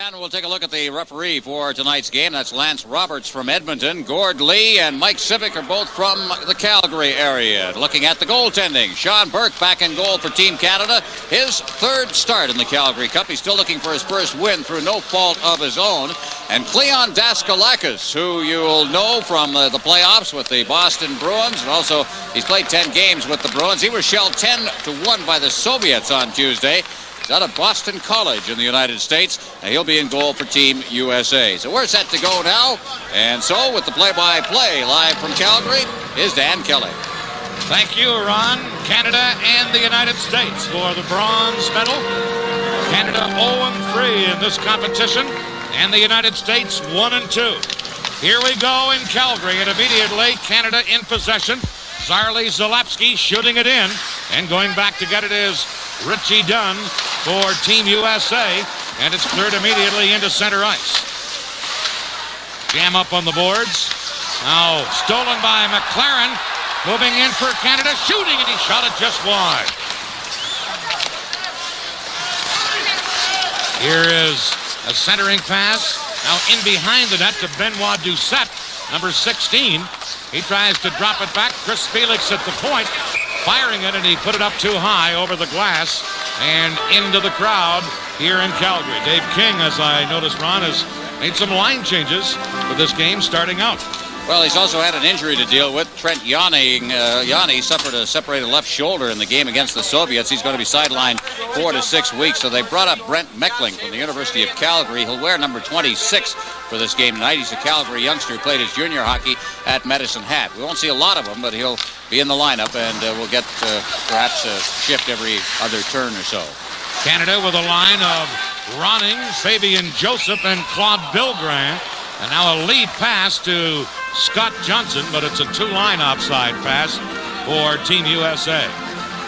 And we'll take a look at the referee for tonight's game. That's Lance Roberts from Edmonton. Gord Lee and Mike Civic are both from the Calgary area. Looking at the goaltending, Sean Burke back in goal for Team Canada. His third start in the Calgary Cup. He's still looking for his first win through no fault of his own. And Cleon Daskalakis, who you'll know from the playoffs with the Boston Bruins. And also, he's played 10 games with the Bruins. He was shelled 10-1 by the Soviets on Tuesday. Out of Boston College in the United States, and he'll be in goal for Team USA. So we're set to go now, and so with the play-by-play live from Calgary is Dan Kelly. Thank you, Ron. Canada and the United States for the bronze medal. Canada 0-3 in this competition, and the United States 1-2. Here we go in Calgary, and immediately Canada in possession. Zarley Zalapski shooting it in, and going back to get it is Richie Dunn for Team USA, and it's cleared immediately into center ice. Jam up on the boards. Now stolen by McLaren, moving in for Canada, shooting, and he shot it just wide. Here is a centering pass, now in behind the net to Benoit Doucette, number 16. He tries to drop it back. Chris Felix at the point, firing it, and he put it up too high over the glass and into the crowd here in Calgary. Dave King, as I noticed, Ron, has made some line changes for this game starting out. Well, he's also had an injury to deal with. Trent Yanni suffered a separated left shoulder in the game against the Soviets. He's going to be sidelined 4 to 6 weeks. So they brought up Brent Meckling from the University of Calgary. He'll wear number 26 for this game tonight. He's a Calgary youngster who played his junior hockey at Medicine Hat. We won't see a lot of him, but he'll be in the lineup, and we'll get perhaps a shift every other turn or so. Canada with a line of Ronning, Fabian Joseph, and Claude Bilgrand. And now a lead pass to Scott Johnson, but it's a two-line offside pass for Team USA.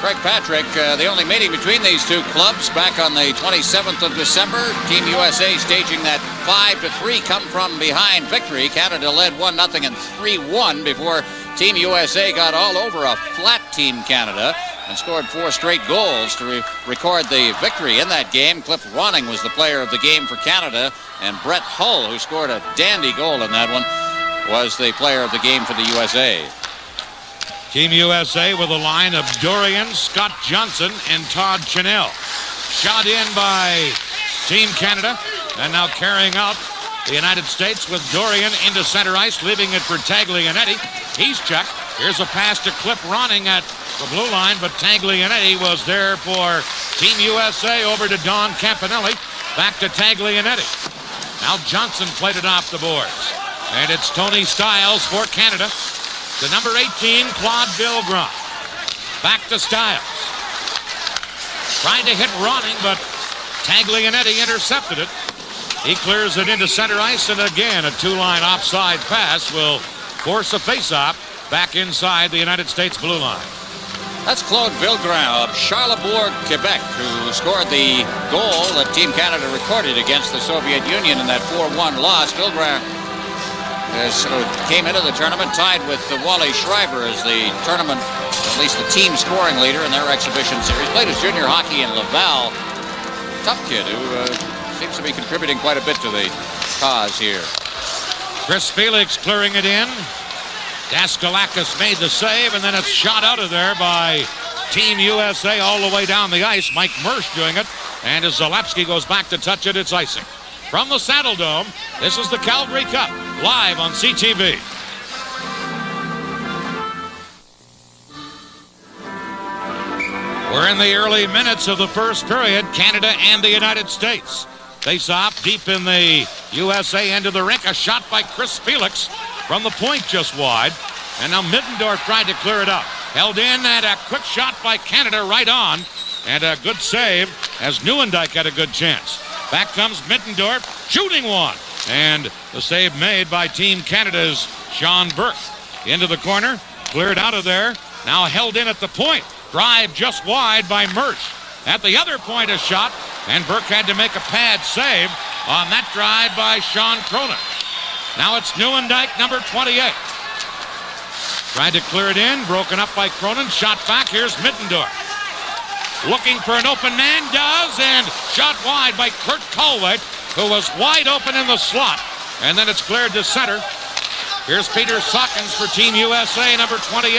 Craig Patrick, the only meeting between these two clubs back on the 27th of December. Team USA staging that 5-3 come-from-behind victory. Canada led 1-0 and 3-1 before Team USA got all over a flat Team Canada and scored 4 straight goals to record the victory in that game. Cliff Ronning was the player of the game for Canada, and Brett Hull, who scored a dandy goal in that one, was the player of the game for the USA. Team USA with a line of Dorian, Scott Johnson, and Todd Chanel. Shot in by Team Canada, and now carrying out the United States with Dorian into center ice, leaving it for Taglianetti. He's checked. Here's a pass to Cliff Ronning at the blue line, but Taglianetti was there for Team USA over to Don Campanelli. Back to Taglianetti. Now Johnson played it off the boards. And it's Tony Stylez for Canada. The number 18, Claude Bilgrand. Back to Stylez. Trying to hit Ronning, but Taglianetti intercepted it. He clears it into center ice, and again, a two-line offside pass will force a face-off back inside the United States blue line. That's Claude Bilgrand of Charlebourg, Quebec, who scored the goal that Team Canada recorded against the Soviet Union in that 4-1 loss. Bilgrand came into the tournament tied with Wally Schreiber as the tournament, at least the team scoring leader in their exhibition series. Played his junior hockey in Laval. Tough kid who seems to be contributing quite a bit to the cause here. Chris Felix clearing it in. Daskalakis made the save, and then it's shot out of there by Team USA all the way down the ice. Mike Mersch doing it, and as Zalapski goes back to touch it, it's icing. From the Saddledome, this is the Calgary Cup, live on CTV. We're in the early minutes of the first period, Canada and the United States. Face off deep in the USA end of the rink. A shot by Chris Felix from the point just wide. And now Middendorf tried to clear it up. Held in, and a quick shot by Canada right on. And a good save as Nieuwendyk had a good chance. Back comes Middendorf, shooting one. And the save made by Team Canada's Sean Burke. Into the corner, cleared out of there. Now held in at the point. Drive just wide by Mersch. At the other point, a shot. And Burke had to make a pad save on that drive by Sean Cronin. Now it's Nieuwendyk, number 28. Tried to clear it in, broken up by Cronin. Shot back, here's Middendorf. Looking for an open man, does, and shot wide by Kurt Colway. who was wide open in the slot. And then it's cleared to center. Here's Peter Sawkins for Team USA, number 28.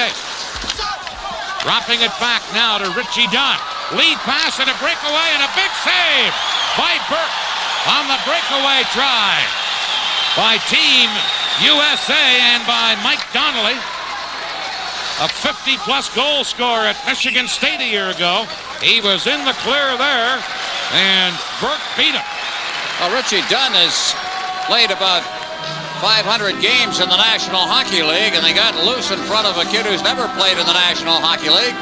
Dropping it back now to Richie Dunn. Lead pass and a breakaway and a big save by Burke on the breakaway try by Team USA and by Mike Donnelly. A 50-plus goal scorer at Michigan State a year ago. He was in the clear there, and Burke beat him. Well, Richie Dunn has played about 500 games in the National Hockey League, and they got loose in front of a kid who's never played in the National Hockey League.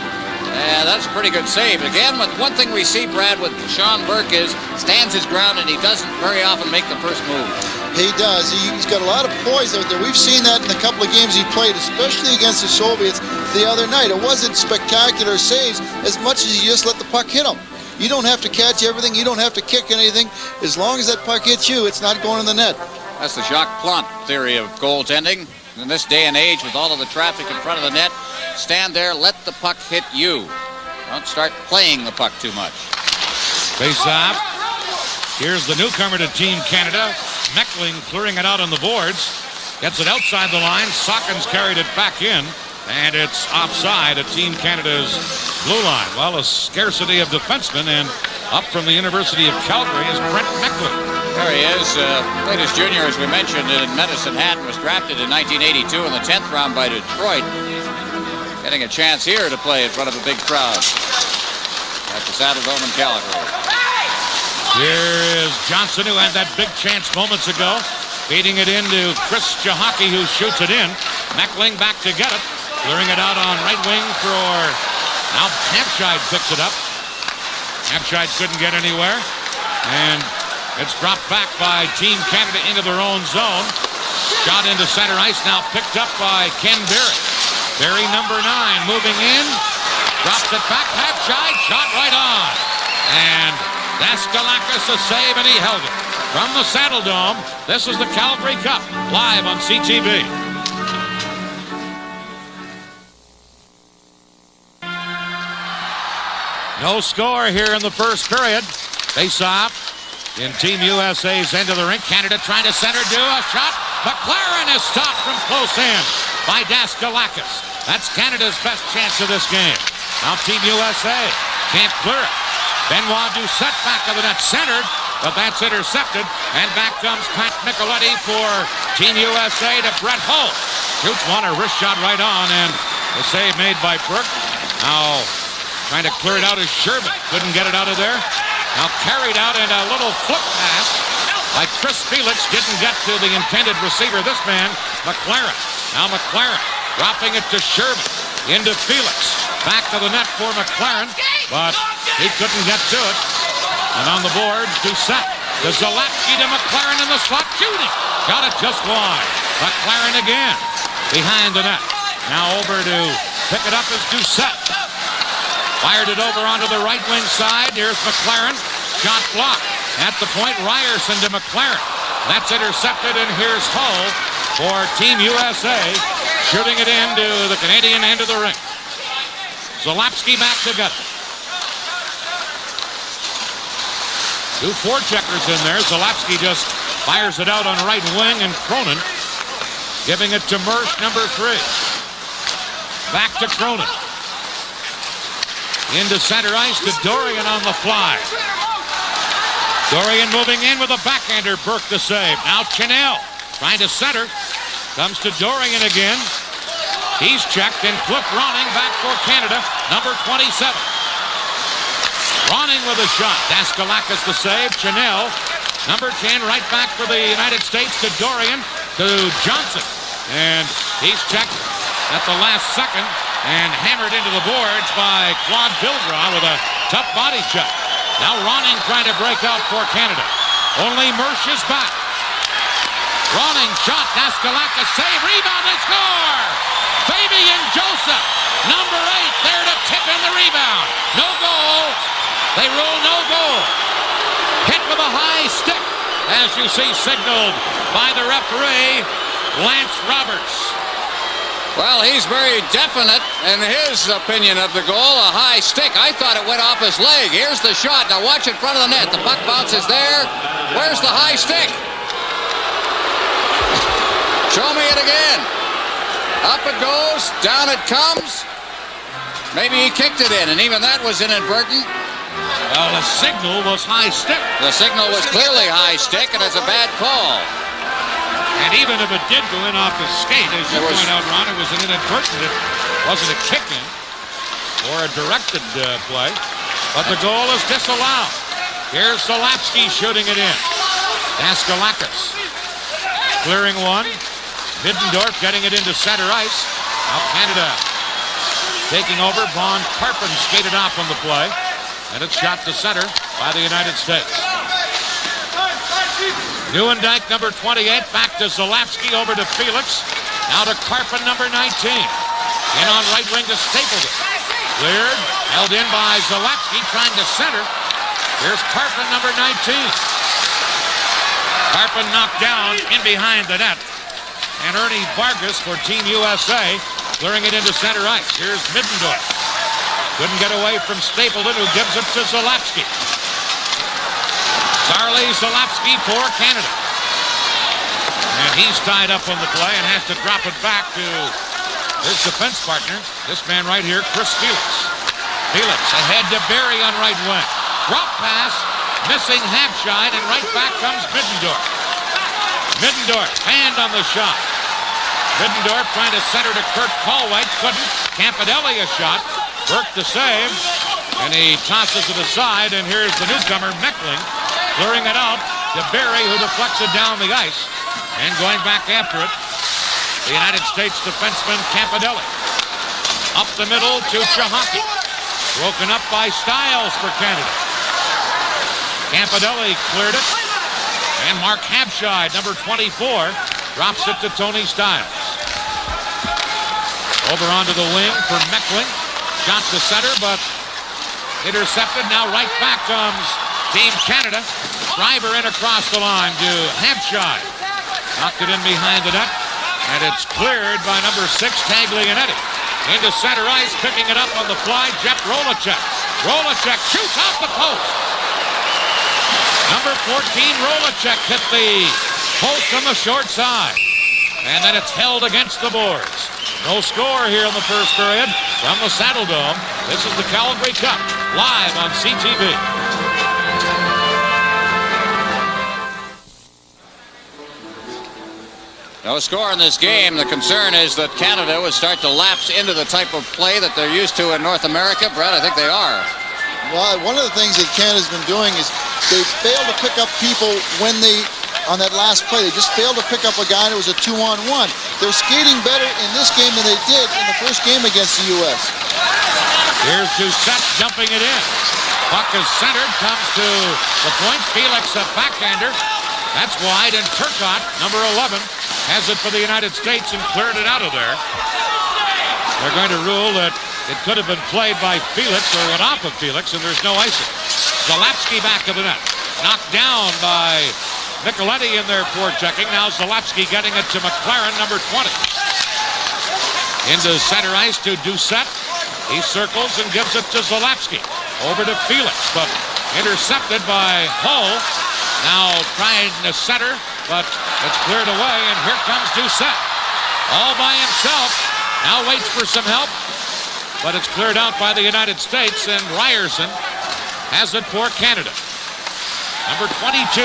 And that's a pretty good save. Again, one thing we see, Brad, with Sean Burke is stands his ground, and he doesn't very often make the first move. He does. He's got a lot of poise out there. We've seen that in a couple of games he played, especially against the Soviets the other night. It wasn't spectacular saves as much as you just let the puck hit him. You don't have to catch everything. You don't have to kick anything. As long as that puck hits you, it's not going in the net. That's the Jacques Plante theory of goaltending. In this day and age, with all of the traffic in front of the net, stand there, let the puck hit you. Don't start playing the puck too much. Face off. Here's the newcomer to Team Canada. Meckling clearing it out on the boards. Gets it outside the line. Sawkins carried it back in. And it's offside at Team Canada's blue line. Well, a scarcity of defensemen, and up from the University of Calgary is Brent Meckling. There he is. Played as junior, as we mentioned, in Medicine Hat. Was drafted in 1982 in the 10th round by Detroit. Getting a chance here to play in front of a big crowd at the Saddledome in Calgary. Here is Johnson, who had that big chance moments ago. Feeding it into Chris Jahaki, who shoots it in. Meckling back to get it. Clearing it out on right wing for... Now Хэбшайd picks it up. Хэbшайd couldn't get anywhere. And it's dropped back by Team Canada into their own zone. Shot into center ice, now picked up by Ken Berry. Berry, number 9, moving in. Drops it back. Хэbšajd, shot right on. And Daskalakis a save, and he held it. From the Saddledome, this is the Calgary Cup, live on CTV. No score here in the first period. Face-off in Team USA's end of the rink. Canada trying to center, do a shot. McLaren is stopped from close in by Daskalakis. That's Canada's best chance of this game. Now Team USA can't clear it. Benoit Doucette back of the net, centered, but that's intercepted. And back comes Pat Michelletti for Team USA to Brett Hull. Shoots one, a wrist shot right on, and the save made by Burke. Now trying to clear it out is Sherman. Couldn't get it out of there. Now carried out and a little flip pass by Chris Felix. Didn't get to the intended receiver. This man, McLaren. Now McLaren dropping it to Sherman. Into Felix. Back to the net for McLaren. But he couldn't get to it. And on the board, Doucette. To Zalapski to McLaren in the slot. Shooting. Got it just wide. McLaren again. Behind the net. Now over to pick it up is Doucette. Fired it over onto the right wing side. Here's McLaren. Shot blocked. At the point, Rayerson to McLaren. That's intercepted, and here's Hull for Team USA. Shooting it into the Canadian end of the ring. Zalapski back to gut. 2 forecheckers in there. Zalapski just fires it out on right wing, and Cronin giving it to Mersch, number 3. Back to Cronin. Into center ice to Dorian on the fly. Dorian moving in with a backhander. Burke the save. Now Chanel trying to center. Comes to Dorian again. He's checked, and Cliff Ronning back for Canada, number 27. Ronning with a shot. Daskalakis the save. Chanel, number 10, right back for the United States to Dorian, to Johnson. And he's checked at the last second and hammered into the boards by Claude Vildra with a tough body check. Now Ronning trying to break out for Canada. Only Mersch is back. Ronning shot, Daskalakis save, rebound, and score! Fabian Joseph, number 8, there to tip in the rebound. No goal. They rule no goal. Hit with a high stick, as you see signaled by the referee, Lance Roberts. Well, he's very definite in his opinion of the goal. A high stick. I thought it went off his leg. Here's the shot. Now watch in front of the net. The puck bounces there. Where's the high stick? Show me it again. Up it goes. Down it comes. Maybe he kicked it in, and even that was inadvertent. Well, the signal was high stick. The signal was clearly high stick, and it's a bad call. And even if it did go in off his skate, as you point out, Ron, it was an inadvertent. It wasn't a kick-in or a directed play. But the goal is disallowed. Here's Zalapsky shooting it in. Daskalakis clearing one. Middendorf getting it into center ice. Now Canada taking over. Von Karpen skated off on the play. And it's shot to center by the United States. Nieuwendyk, number 28, back to Zalapsky, over to Felix. Now to Karpen, number 19. In on right wing to Stapleton. Cleared, held in by Zalapsky, trying to center. Here's Karpen, number 19. Karpen knocked down in behind the net. And Ernie Vargas for Team USA, clearing it into center ice. Here's Middendorf. Couldn't get away from Stapleton, who gives it to Zalapsky. Charlie Zalapsky for Canada. And he's tied up on the play and has to drop it back to his defense partner, this man right here, Chris Felix. Felix ahead to Berry on right wing. Drop pass, missing Habscheid, and right back comes Middendorf. Middendorf, hand on the shot. Middendorf trying to center to Kurt Colway, couldn't. Campanelli a shot, worked the save, and he tosses it aside, and here's the newcomer, Meckling, clearing it out to Berry, who deflects it down the ice. And going back after it, the United States defenseman Campanelli. Up the middle to Chahaki. Broken up by Stylz for Canada. Campanelli cleared it. And Mark Habscheid, number 24, drops it to Tony Stylz. Over onto the wing for Meckling. Shot to center, but intercepted. Now right back comes Team Canada. Schreiber in across the line to Habscheid. Knocked it in behind the net. And it's cleared by number 6, Taglianetti. Into center ice, picking it up on the fly, Jeff Rolacek. Rolacek shoots off the post. Number 14, Rolacek, hit the post on the short side. And then it's held against the boards. No score here in the first period from the Saddledome. This is the Calgary Cup, live on CTV. No score in this game. The concern is that Canada would start to lapse into the type of play that they're used to in North America. Brad, I think they are. Well, one of the things that Canada's been doing is they fail to pick up people when they, on that last play, they just failed to pick up a guy and it was a 2-on-1. They're skating better in this game than they did in the first game against the U.S. Here's Doucette dumping it in. Puck is centered, comes to the point. Felix, a backhander. That's wide, and Turkottt, number 11, has it for the United States and cleared it out of there. They're going to rule that it could have been played by Felix or went off of Felix, and there's no icing. Zalapsky back of the net. Knocked down by Michelletti in there for checking. Now Zalapsky getting it to McLaren, number 20. Into center ice to Doucette. He circles and gives it to Zalapsky. Over to Felix, but intercepted by Hull. Now trying to center, but it's cleared away, and here comes Doucette. All by himself. Now waits for some help, but it's cleared out by the United States, and Rayerson has it for Canada. Number 22,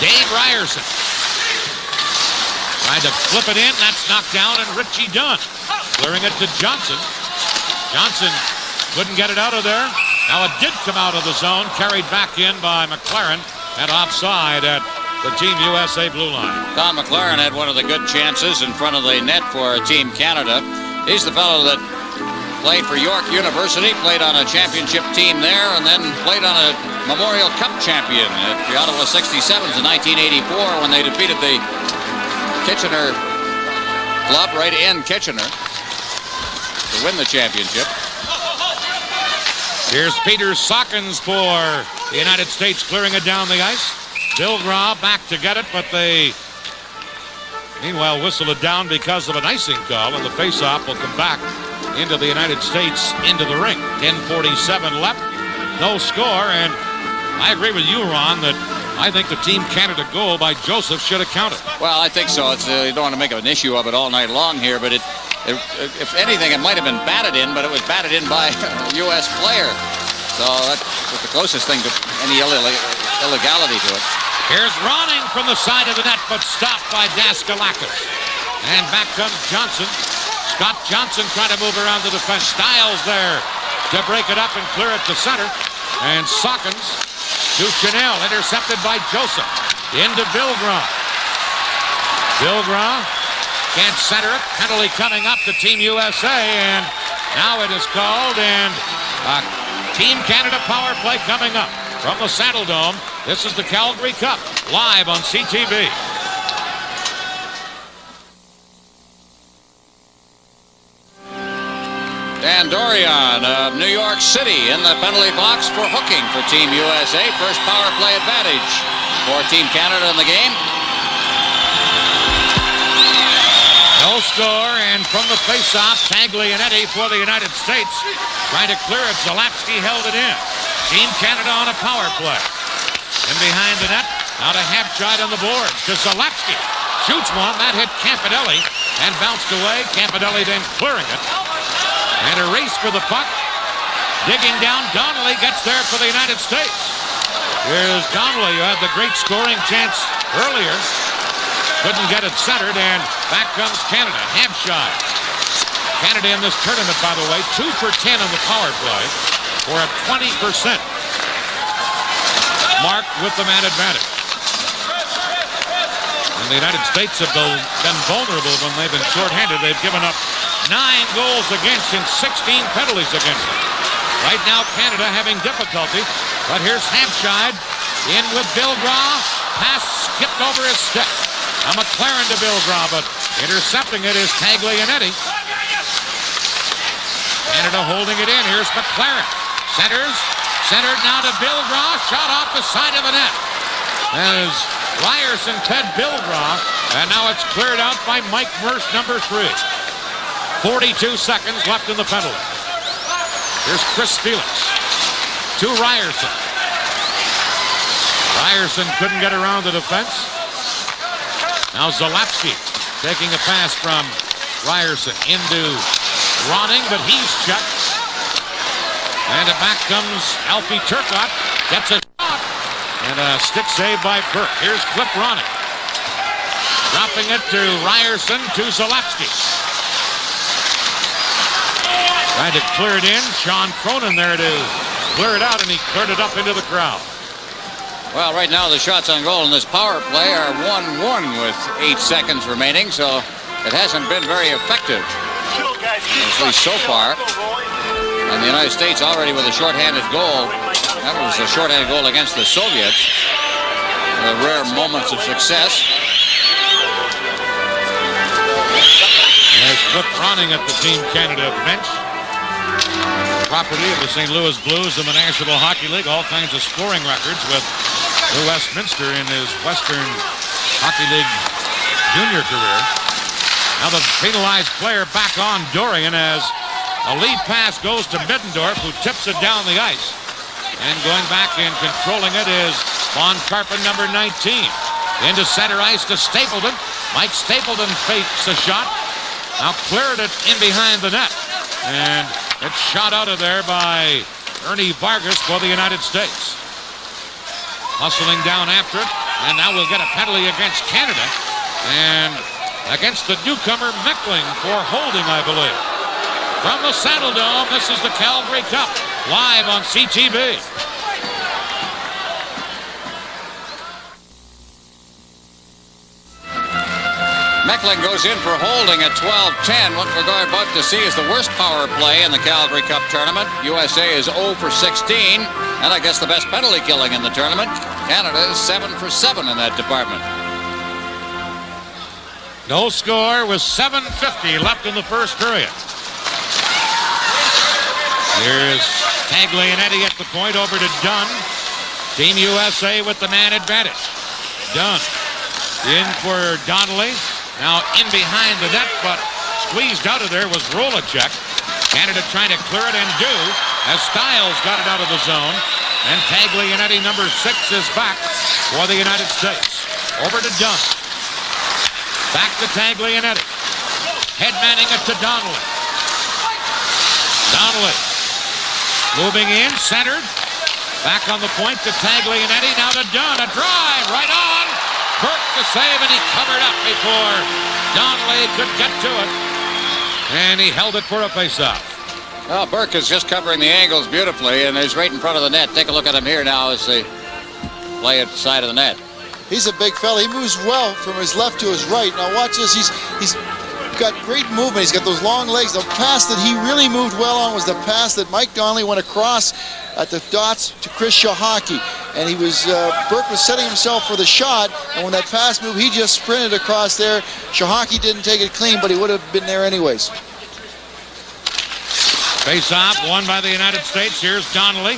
Dave Rayerson. Trying to flip it in, that's knocked down, and Richie Dunn clearing it to Johnson. Johnson couldn't get it out of there. Now it did come out of the zone, carried back in by McLaren, and offside at the Team USA blue line. Don McLaren had one of the good chances in front of the net for Team Canada. He's the fellow that played for York University, played on a championship team there, and then played on a Memorial Cup champion at the Ottawa 67s in 1984 when they defeated the Kitchener club right in Kitchener to win the championship. Here's Peter Sockens for the United States, clearing it down the ice. Bill Graw back to get it, but they Meanwhile, whistle it down because of an icing call, and the faceoff will come back into the United States, into the ring. 10:47 left, no score, and I agree with you, Ron, that I think the Team Canada goal by Joseph should have counted. Well, I think so. It's you don't want to make an issue of it all night long here, but if anything, it might have been batted in, but it was batted in by a U.S. player. So that's the closest thing to any illegality to it. Here's Ronning from the side of the net, but stopped by Daskalakis. And back comes Johnson. Scott Johnson trying to move around the defense. Stylz there to break it up and clear it to center. And Sawkins to Chanel, intercepted by Joseph. Into Bilgras. Bilgras can't center it. Penalty coming up to Team USA, and now it is called, and Team Canada power play coming up from the Saddledome. This is the Calgary Cup, live on CTV. Dan Dorian of New York City in the penalty box for hooking for Team USA. First power play advantage for Team Canada in the game. No score, and from the faceoff, Taglianetti for the United States. Trying to clear it, Zalapski held it in. Team Canada on a power play. And behind the net, now to Хэбшайд on the board. To Zalapski. Shoots one, that hit Campanelli and bounced away. Campanelli then clearing it. And a race for the puck. Digging down, Donnelly gets there for the United States. Here's Donnelly, who had the great scoring chance earlier. Couldn't get it centered, and back comes Canada. Хэбшайd. Canada in this tournament, by the way, 2 for 10 on the power play for a 20% mark with the man advantage. And the United States have been vulnerable when they've been shorthanded. They've given up 9 goals against and 16 penalties against them. Right now, Canada having difficulty, but here's Хэбшайd in with Bilgras. Pass skipped over his stick. A McLaren to Bilgras, but intercepting it is Taglianetti. Canada holding it in. Here's McLaren. Centered now to Bilgras. Shot off the side of the net. As Rayerson fed Bilgras, and now it's cleared out by Mike Merce, number 3. 42 seconds left in the penalty. Here's Chris Felix to Rayerson. Rayerson couldn't get around the defense. Now Zalapski taking a pass from Rayerson into Ronning, but he's checked. And back comes Alfie Turkottt. Gets a shot. And a stick save by Burke. Here's Cliff Ronning. Dropping it to Rayerson to Zalapski. Trying to clear it in. Sean Cronin there to clear it out, and he cleared it up into the crowd. Well, right now the shots on goal in this power play are 1-1 with 8 seconds remaining, so it hasn't been very effective, at least so far. And the United States already with a shorthanded goal. That was a shorthanded goal against the Soviets. The rare moments of success. There's Cliff Ronning at the Team Canada bench. Property of the St. Louis Blues in the National Hockey League. All kinds of scoring records with Lou Westminster in his Western Hockey League junior career. Now the penalized player back on Dorian as a lead pass goes to Middendorf, who tips it down the ice. And going back and controlling it is Von Karpen, number 19. Into center ice to Stapleton. Mike Stapleton fakes a shot. Now cleared it in behind the net. And it's shot out of there by Ernie Vargas for the United States. Hustling down after it. And now we'll get a penalty against Canada. And against the newcomer Meckling for holding, I believe. From the Saddledome, this is the Calgary Cup, live on CTV. Meckling goes in for holding at 12-10. What we're about to see is the worst power play in the Calgary Cup tournament. USA is 0 for 16, and I guess the best penalty killing in the tournament. Canada is 7 for 7 in that department. No score with 7:50 left in the first period. Here's Taglianetti at the point over to Dunn. Team USA with the man advantage. Dunn in for Donnelly. Now in behind the net, but squeezed out of there was Rolacek. Canada trying to clear it and do as Stylz got it out of the zone. And Taglianetti, number 6, is back for the United States. Over to Dunn. Back to Taglianetti. Headmanning it to Donnelly. Donnelly moving in, centered. Back on the point to Taglianetti. Now to Dunn. A drive right on. Burke to save, and he covered up before Donnelly could get to it. And he held it for a face-off. Well, Burke is just covering the angles beautifully, and he's right in front of the net. Take a look at him here now as they play at the side of the net. He's a big fella. He moves well from his left to his right. Now watch this. He's got great movement. He's got those long legs. The pass that he really moved well on was the pass that Mike Donnelly went across at the dots to Chris Shahaki. And he was, Burke was setting himself for the shot, and when that pass moved, he just sprinted across there. Shahaki didn't take it clean, but he would have been there anyways. Face-off won by the United States. Here's Donnelly,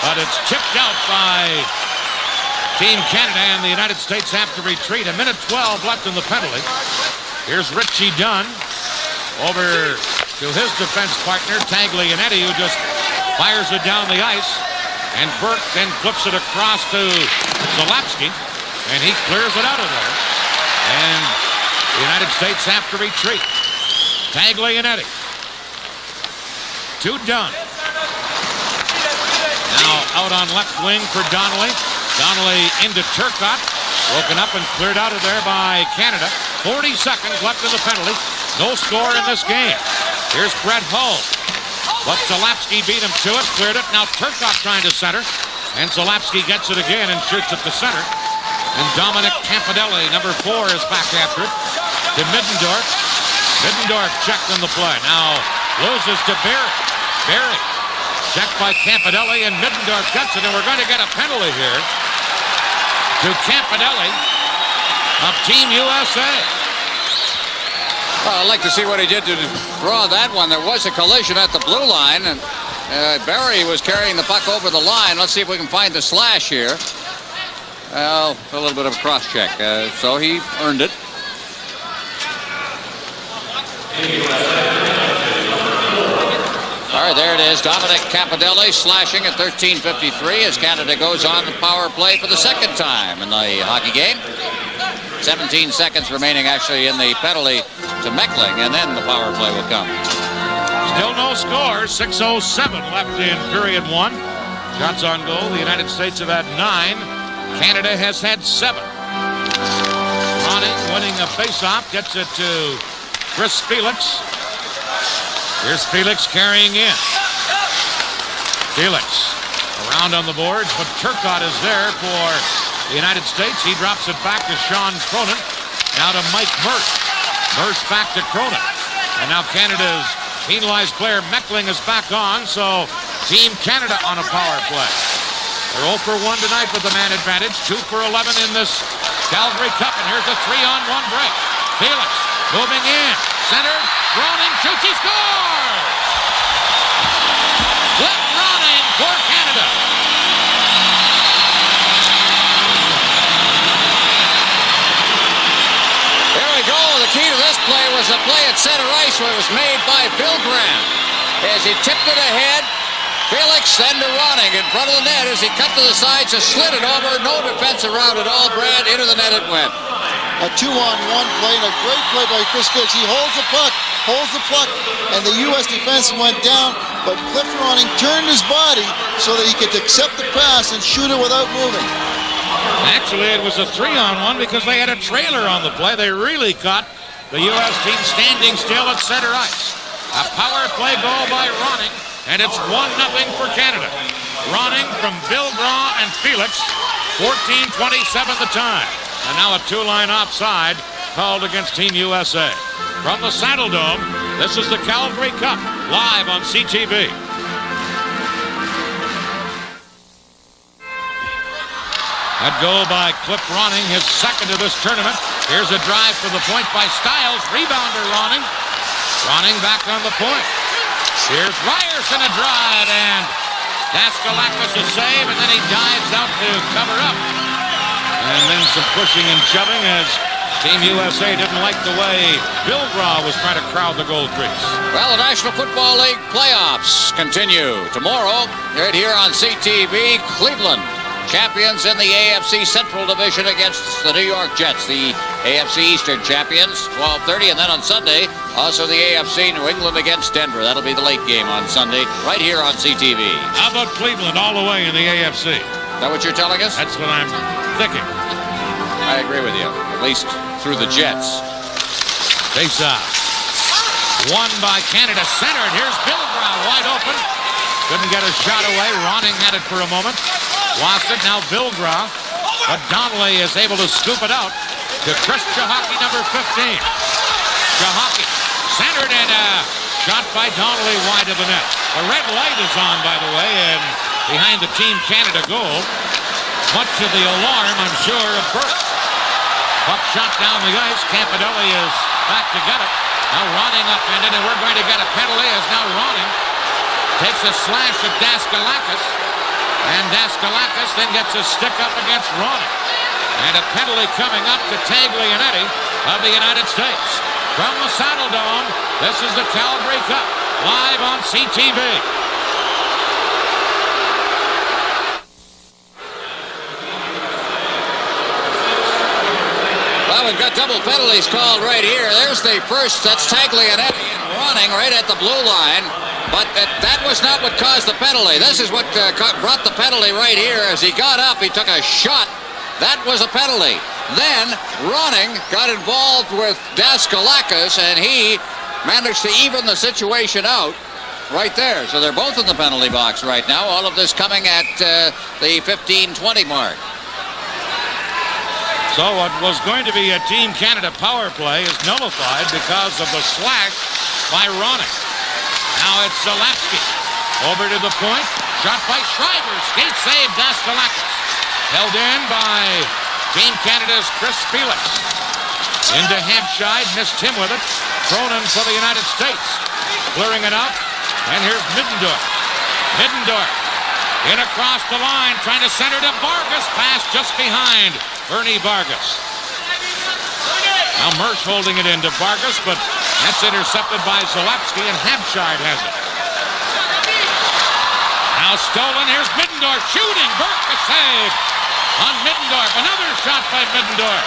but it's tipped out by Team Canada, and the United States have to retreat. 1:12 left in the penalty. Here's Richie Dunn over to his defense partner, Taglianetti, who just fires it down the ice. And Burke then flips it across to Zalapski, and he clears it out of there. And the United States have to retreat. Taglianetti to Dunn. Now out on left wing for Donnelly. Donnelly into Turkottt. Broken up and cleared out of there by Canada. 40 seconds left in the penalty. No score in this game. Here's Brett Hull. But Zalapski beat him to it, cleared it. Now Turkottt trying to center. And Zalapski gets it again and shoots it to center. And Dominic Campanelli, number 4, is back after it. To Middendorf. Middendorf checked on the play. Now loses to Berry. Berry checked by Campanelli, and Middendorf gets it. And we're going to get a penalty here to Campanelli of Team USA. Well, I'd like to see what he did to draw that one. There was a collision at the blue line, and Berry was carrying the puck over the line. Let's see if we can find the slash here. Well, a little bit of a cross-check. So he earned it. All right, there it is. Dominic Campanelli slashing at 13:53 as Canada goes on the power play for the second time in the hockey game. 17 seconds remaining actually in the penalty to Meckling, and then the power play will come. Still no score. 6:07 left in period 1. Shots on goal. The United States have had 9. Canada has had 7. Ronning winning a face-off. Gets it to Chris Felix. Here's Felix carrying in. Felix around on the boards, but Turkottt is there for the United States. He drops it back to Sean Cronin. Now to Mike Mertz. Mertz back to Cronin. And now Canada's penalized player Meckling is back on, so Team Canada on a power play. They're 0 for 1 tonight with the man advantage. 2 for 11 in this Calgary Cup, and here's a 3-on-1 break. Felix moving in. Centered. Ronning shoots. He scores! Cliff Ronning for Canada. There we go. The key to this play was a play at center ice where it was made by Bill Graham. As he tipped it ahead, Felix then to Ronning in front of the net as he cut to the sides and slid it over. No defense around at all, Brad. Into the net it went. A 2-on-1 play, and a great play by Chris Felix. He holds the puck, and the U.S. defense went down, but Cliff Ronning turned his body so that he could accept the pass and shoot it without moving. Actually, it was a 3-on-1 because they had a trailer on the play. They really caught the U.S. team standing still at center ice. A power play goal by Ronning, and it's 1-0 for Canada. Ronning from Bill Graw and Felix, 14:27 the time. And now a 2-line offside called against Team USA. From the Saddledome, this is the Calgary Cup, live on CTV. That goal by Cliff Ronning, his second of this tournament. Here's a drive for the point by Stylz. Rebounder Ronning. Ronning back on the point. Here's Rayerson, a drive, and Daskalakis a save, and then he dives out to cover up. And then some pushing and shoving as Team USA didn't like the way Bill Graw was trying to crowd the goal crease. Well, the National Football League playoffs continue. Tomorrow, right here on CTV, Cleveland, champions in the AFC Central Division against the New York Jets, the AFC Eastern champions, 12:30. And then on Sunday, also the AFC New England against Denver. That'll be the late game on Sunday, right here on CTV. How about Cleveland all the way in the AFC? Is that what you're telling us? That's what I'm thinking. I agree with you, at least through the Jets. Face off. Won by Canada, centered. Here's Bill Graw, wide open. Couldn't get a shot away. Ronning had it for a moment. Lost it. Now Bill Graw. But Donnelly is able to scoop it out to Chris Chahaki, number 15. Chahaki centered and shot by Donnelly wide of the net. The red light is on, by the way, and behind the Team Canada goal. Much to the alarm, I'm sure, of Burke. Puck shot down the ice. Campanelli is back to get it. Now Ronning upended, and we're going to get a penalty as now Ronning takes a slash at Daskalakis. And Daskalakis then gets a stick up against Ronning. And a penalty coming up to Taglianetti of the United States. From the Saddledome, this is the Calgary Cup, live on CTV. Well, we've got double penalties called right here. There's the first. That's Taglianetti and Ronning right at the blue line. But that was not what caused the penalty. This is what brought the penalty right here. As he got up, he took a shot. That was a penalty. Then Ronning got involved with Daskalakis, and he managed to even the situation out right there. So they're both in the penalty box right now. All of this coming at the 15-20 mark. So what was going to be a Team Canada power play is nullified because of the slash by Ronning. Now it's Zalapski. Over to the point. Shot by Schreiber. Skate save, Daskalakis. Held in by Team Canada's Chris Felix. Into Хэбшайд. Missed him with it. Thrown in for the United States. Clearing it up. And here's Middendorf. Middendorf. In across the line. Trying to center to Vargas. Pass just behind Bernie Vargas. Now Mersch holding it into Vargas, but that's intercepted by Zalapski, and Хэбшайd has it. Now stolen. Here's Middendorf shooting. Burke a save on Middendorf. Another shot by Middendorf.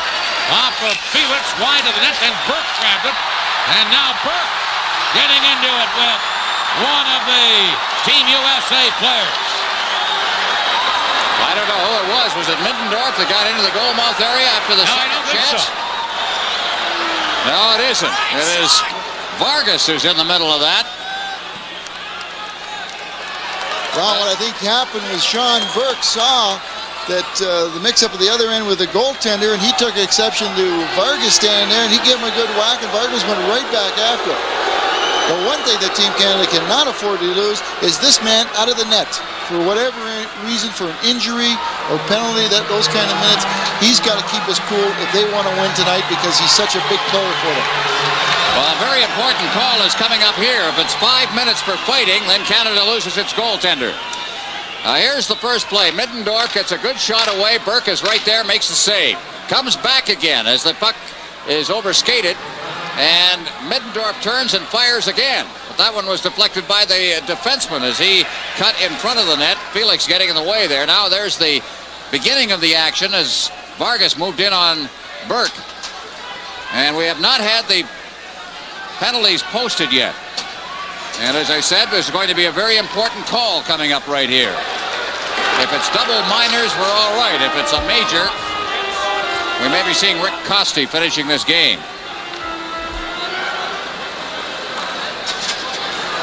Off of Felix, wide of the net, and Burke grabbed it. And now Burke getting into it with one of the Team USA players. I don't know who it was. Was it Middendorf that got into the goal mouth area after the I don't think chance? so. No, it isn't. It is Vargas who's in the middle of that. Well, what I think happened was Sean Burke saw that the mix-up at the other end with the goaltender, and he took exception to Vargas standing there, and he gave him a good whack, and Vargas went right back after him. But one thing that Team Canada cannot afford to lose is this man out of the net. For whatever reason, for an injury or penalty, those kind of minutes, he's got to keep his cool if they want to win tonight because he's such a big player for them. Well, a very important call is coming up here. If it's 5 minutes for fighting, then Canada loses its goaltender. Here's the first play. Middendorf gets a good shot away. Burke is right there, makes the save. Comes back again as the puck is overskated. And Middendorf turns and fires again. But that one was deflected by the defenseman as he cut in front of the net. Felix getting in the way there. Now there's the beginning of the action as Vargas moved in on Burke. And we have not had the penalties posted yet. And as I said, there's going to be a very important call coming up right here. If it's double minors, we're all right. If it's a major, we may be seeing Rick Costi finishing this game.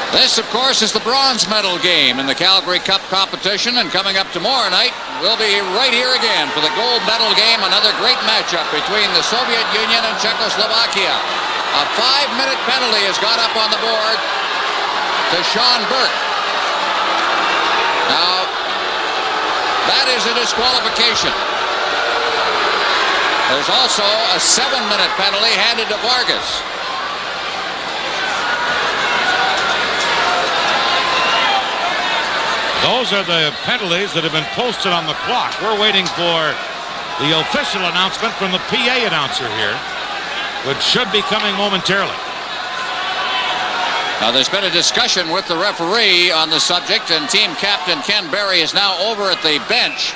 This, of course, is the bronze medal game in the Calgary Cup competition, and coming up tomorrow night, we'll be right here again for the gold medal game, another great matchup between the Soviet Union and Czechoslovakia. A 5-minute penalty has gone up on the board to Sean Burke. Now, that is a disqualification. There's also a 7-minute penalty handed to Vargas. Those are the penalties that have been posted on the clock. We're waiting for the official announcement from the PA announcer here. which should be coming momentarily. Now, there's been a discussion with the referee on the subject, and team captain Ken Berry is now over at the bench.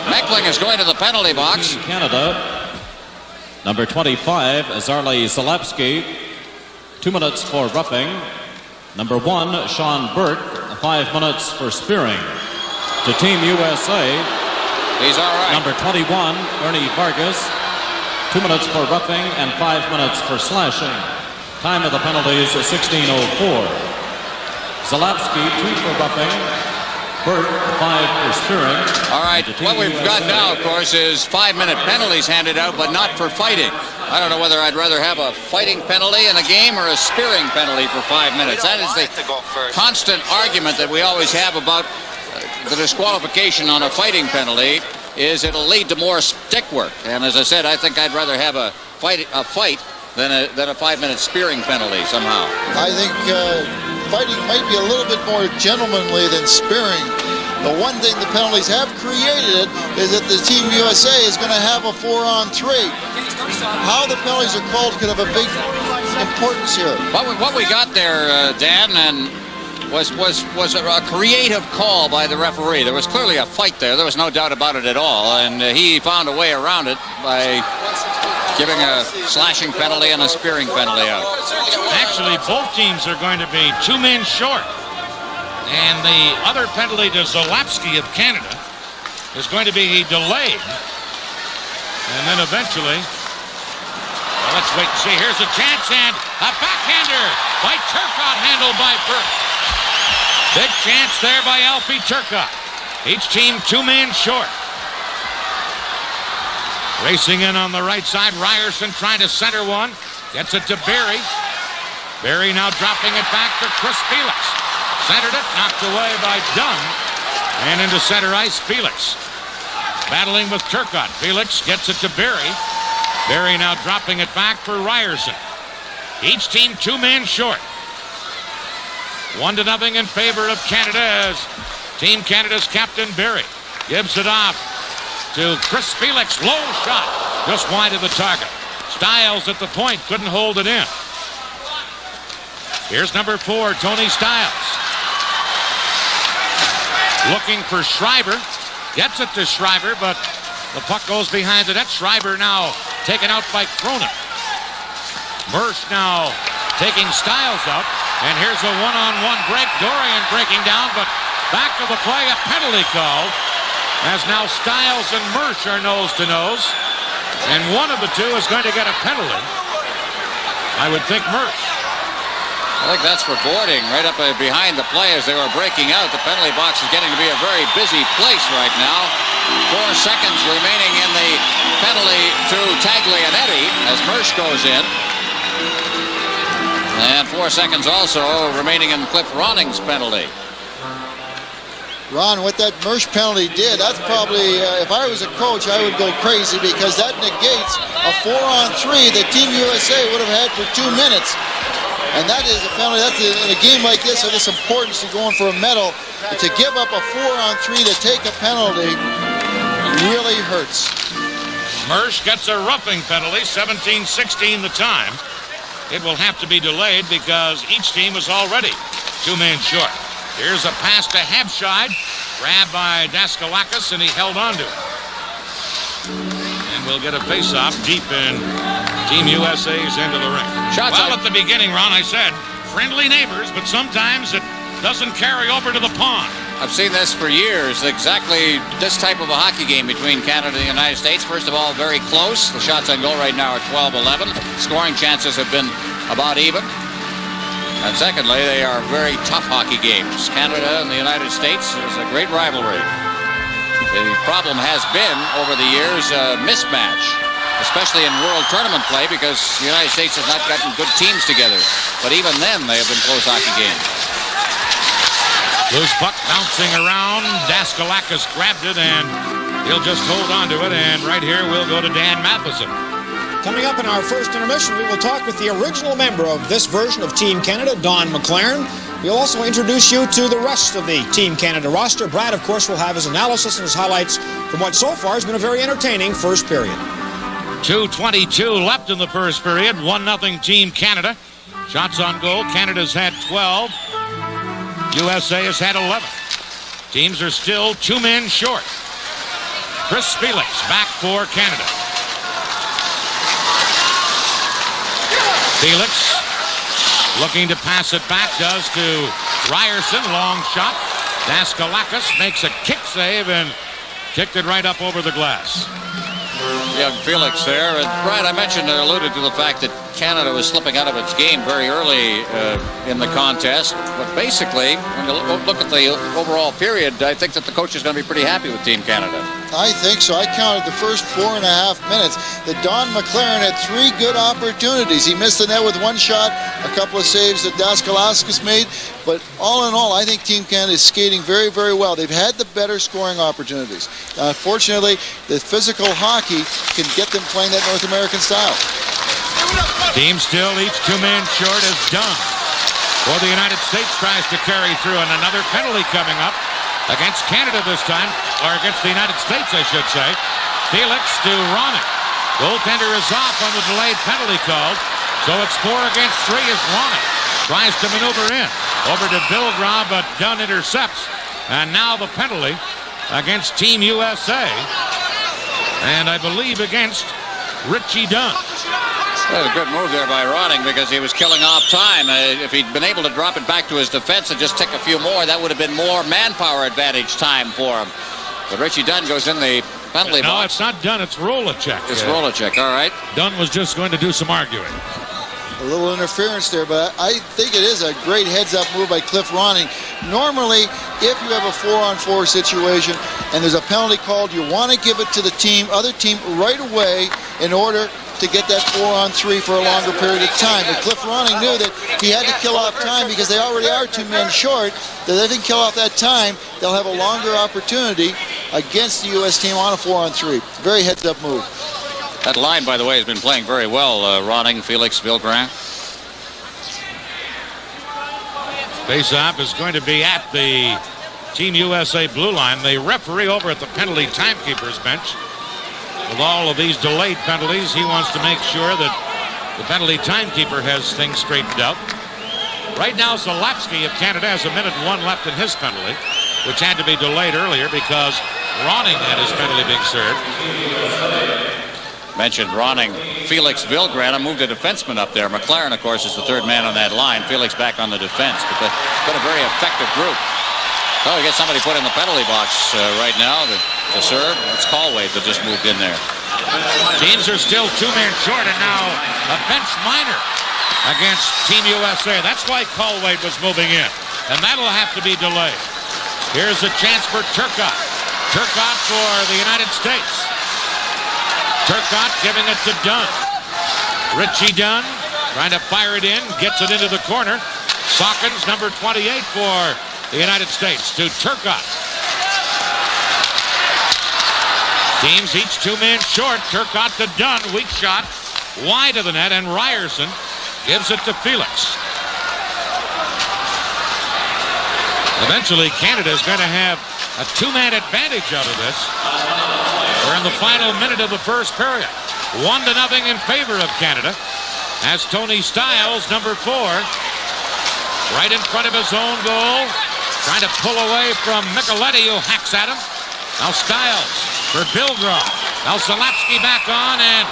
Meckling is going to the penalty box. Canada, number 25, Zarley Zalewski, 2 minutes for roughing. Number 1, Sean Burke, 5 minutes for spearing. To Team USA, he's all right. Number 21, Ernie Vargas, 2 minutes for roughing and 5 minutes for slashing. Time of the penalties, 16:04. Zalewski, 2 for roughing. Burke, 5 for spearing. All right, what we've got now, of course, is 5-minute penalties handed out, but not for fighting. I don't know whether I'd rather have a fighting penalty in a game or a spearing penalty for 5 minutes. That is the constant argument that we always have about the disqualification on a fighting penalty, is it'll lead to more stick work. And as I said, I think I'd rather have a fight than a 5-minute spearing penalty somehow. I think fighting might be a little bit more gentlemanly than spearing. The one thing the penalties have created is that the Team USA is going to have a 4-on-3. How the penalties are called could have a big importance here. What we got there, Dan, and was a creative call by the referee. There was clearly a fight there. There was no doubt about it at all, and he found a way around it by giving a slashing penalty and a spearing penalty out. Actually, both teams are going to be 2 men short. And the other penalty to Zalewski of Canada is going to be delayed. And then eventually, well, let's wait and see. Here's a chance, and a backhander by Turkottt, handled by Burke. Big chance there by Alfie Turkottt. Each team 2 men short. Racing in on the right side, Rayerson trying to center one. Gets it to Berry. Berry now dropping it back to Chris Felix. Centered it, knocked away by Dunn. And into center ice, Felix. Battling with Turkottt. Felix gets it to Berry. Berry now dropping it back for Rayerson. Each team 2 men short. 1-0 in favor of Canada as Team Canada's captain Berry gives it off to Chris Felix. Low shot, just wide of the target. Stайлz at the point, couldn't hold it in. Here's number 4, Tony Stайлz. Looking for Schreiber. Gets it to Schreiber, but the puck goes behind the net. Schreiber now taken out by Cronin. Mersch now taking Stайлz out. And here's a one-on-one break. Dorian breaking down, but back to the play, a penalty called. As now Stайлz and Mersch are nose-to-nose. And one of the two is going to get a penalty. I would think Mersch. I think that's for boarding right up behind the play as they were breaking out. The penalty box is getting to be a very busy place right now. 4 seconds remaining in the penalty to Taglianetti as Mersch goes in. And 4 seconds also remaining in Cliff Ronning's penalty. Ron, what that Mersch penalty did, that's probably, if I was a coach, I would go crazy because that negates a 4-on-3 that Team USA would have had for 2 minutes. And that is a penalty. That's in a game like this of this importance to going for a medal. To give up a 4-on-3 to take a penalty really hurts. Mersch gets a roughing penalty, 17-16 the time. It will have to be delayed because each team is already 2 men short. Here's a pass to Хэбшайд, grabbed by Daskalakis, and he held on to it. And we'll get a face-off deep in Team USA's end of the ring. Well, at the beginning, Ron, I said friendly neighbors, but sometimes it doesn't carry over to the pond. I've seen this for years, exactly this type of a hockey game between Canada and the United States. First of all, very close. The shots on goal right now are 12-11. Scoring chances have been about even. And secondly, they are very tough hockey games. Canada and the United States is a great rivalry. The problem has been, over the years, a mismatch, especially in world tournament play, because the United States has not gotten good teams together. But even then, they have been close hockey games. Loose puck bouncing around. Daskalakis grabbed it, and he'll just hold on to it. And right here, we'll go to Dan Matheson. Coming up in our first intermission, we will talk with the original member of this version of Team Canada, Don McLaren. We'll also introduce you to the rest of the Team Canada roster. Brad, of course, will have his analysis and his highlights from what so far has been a very entertaining first period. 2:22 left in the first period. 1-0 Team Canada. Shots on goal. Canada's had 12. USA has had 11. Teams are still 2 men short. Chris Felix back for Canada. Felix looking to pass it back, does to Rierson. Long shot. Daskalakis makes a kick save and kicked it right up over the glass. Young Felix there. And Brad, I mentioned, alluded to the fact that Canada was slipping out of its game very early in the contest. But basically, when you look at the overall period, I think that the coach is going to be pretty happy with Team Canada. I think so. I counted the first 4.5 minutes that Don McLaren had 3 good opportunities. He missed the net with 1 shot, a couple of saves that Daskalakis made. But all in all, I think Team Canada is skating very, very well. They've had the better scoring opportunities. Fortunately, the physical hockey can get them playing that North American style. Team still each 2 men short is done. For the United States tries to carry through, and another penalty coming up against Canada this time, or against the United States, I should say. Felix to Ronnick. Goaltender is off on the delayed penalty called, so it's 4 against 3 as Ronnick tries to maneuver in. Over to Bilgrah, but Dunn intercepts. And now the penalty against Team USA, and I believe against Richie Dunn. That was a good move there by Ronning because he was killing off time. If he'd been able to drop it back to his defense and just take a few more, that would have been more manpower advantage time for him. But Richie Dunn goes in the penalty box. No, it's not Dunn, it's Rolacek. It's Rolacek, all right. Dunn was just going to do some arguing. A little interference there, but I think it is a great heads-up move by Cliff Ronning. Normally, if you have a 4-on-4 situation and there's a penalty called, you want to give it to the other team right away in order to get that 4-on-3 for a longer period of time. But Cliff Ronning knew that he had to kill off time because they already are 2 men short. That if they can kill off that time, they'll have a longer opportunity against the U.S. team on a 4-on-3. Very heads-up move. That line, by the way, has been playing very well. Ronning, Felix, Bilgrah. Face-off is going to be at the Team USA blue line. The referee over at the penalty timekeeper's bench. With all of these delayed penalties, he wants to make sure that the penalty timekeeper has things straightened out. Right now, Zalapsky of Canada has 1 minute 1 left in his penalty, which had to be delayed earlier because Ronning had his penalty being served. Mentioned Ronning, Felix, Bilgrah. Moved a defenseman up there. McLaren, of course, is the 3rd man on that line. Felix back on the defense, but they've got a very effective group. Oh, we got somebody put in the penalty box right now to serve. It's Callway that just moved in there. Teams are still 2 men short, and now a bench minor against Team USA. That's why Callway was moving in, and that'll have to be delayed. Here's a chance for Turkottt. Turkottt for the United States. Turkottt giving it to Dunn. Richie Dunn trying to fire it in, gets it into the corner. Sawkins, number 28 for the United States, to Turkottt. Teams each 2 men short. Turkottt to Dunn, weak shot, wide of the net, and Rierson gives it to Felix. Eventually, Canada is going to have a 2-man advantage out of this. We're in the final minute of the first period. 1-0 in favor of Canada as Tony Stайлz, number 4, right in front of his own goal, trying to pull away from Michelletti, who hacks at him. Now Stайлz for Bilgrah. Now Zalapsky back on, and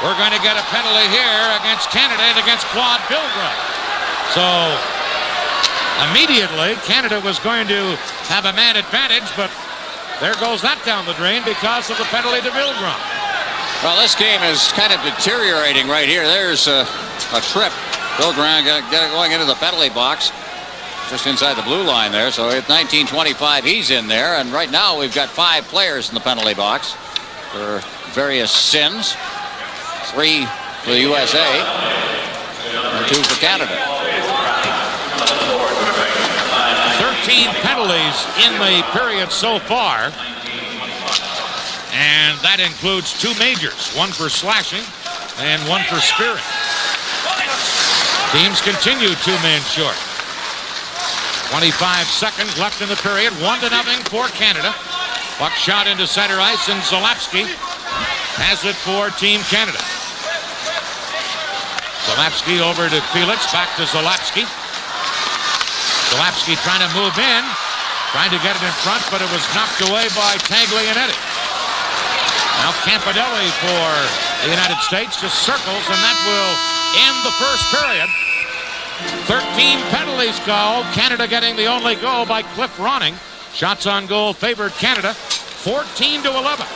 we're going to get a penalty here against Canada and against Claude Bilgrah. So immediately, Canada was going to have a man advantage, but there goes that down the drain because of the penalty to Bilgrah. Well, this game is kind of deteriorating right here. There's a trip. Bilgrah going into the penalty box just inside the blue line there. So at 19:25, he's in there. And right now, we've got 5 players in the penalty box for various sins. 3 for the USA and 2 for Canada. 13 penalties in the period so far, and that includes 2 majors, 1 for slashing and 1 for spearing. Teams continue 2 men short. 25 seconds left in the period. 1-0 for Canada. Puck shot into center ice, and Zalapsky has it for Team Canada. Zalapski over to Felix, back to Zalapski. Zalapski trying to move in, trying to get it in front, but it was knocked away by Taglianetti. Now Campanelli for the United States just circles, and that will end the first period. 13 penalties called. Canada getting the only goal by Cliff Ronning. Shots on goal favored Canada, 14-11.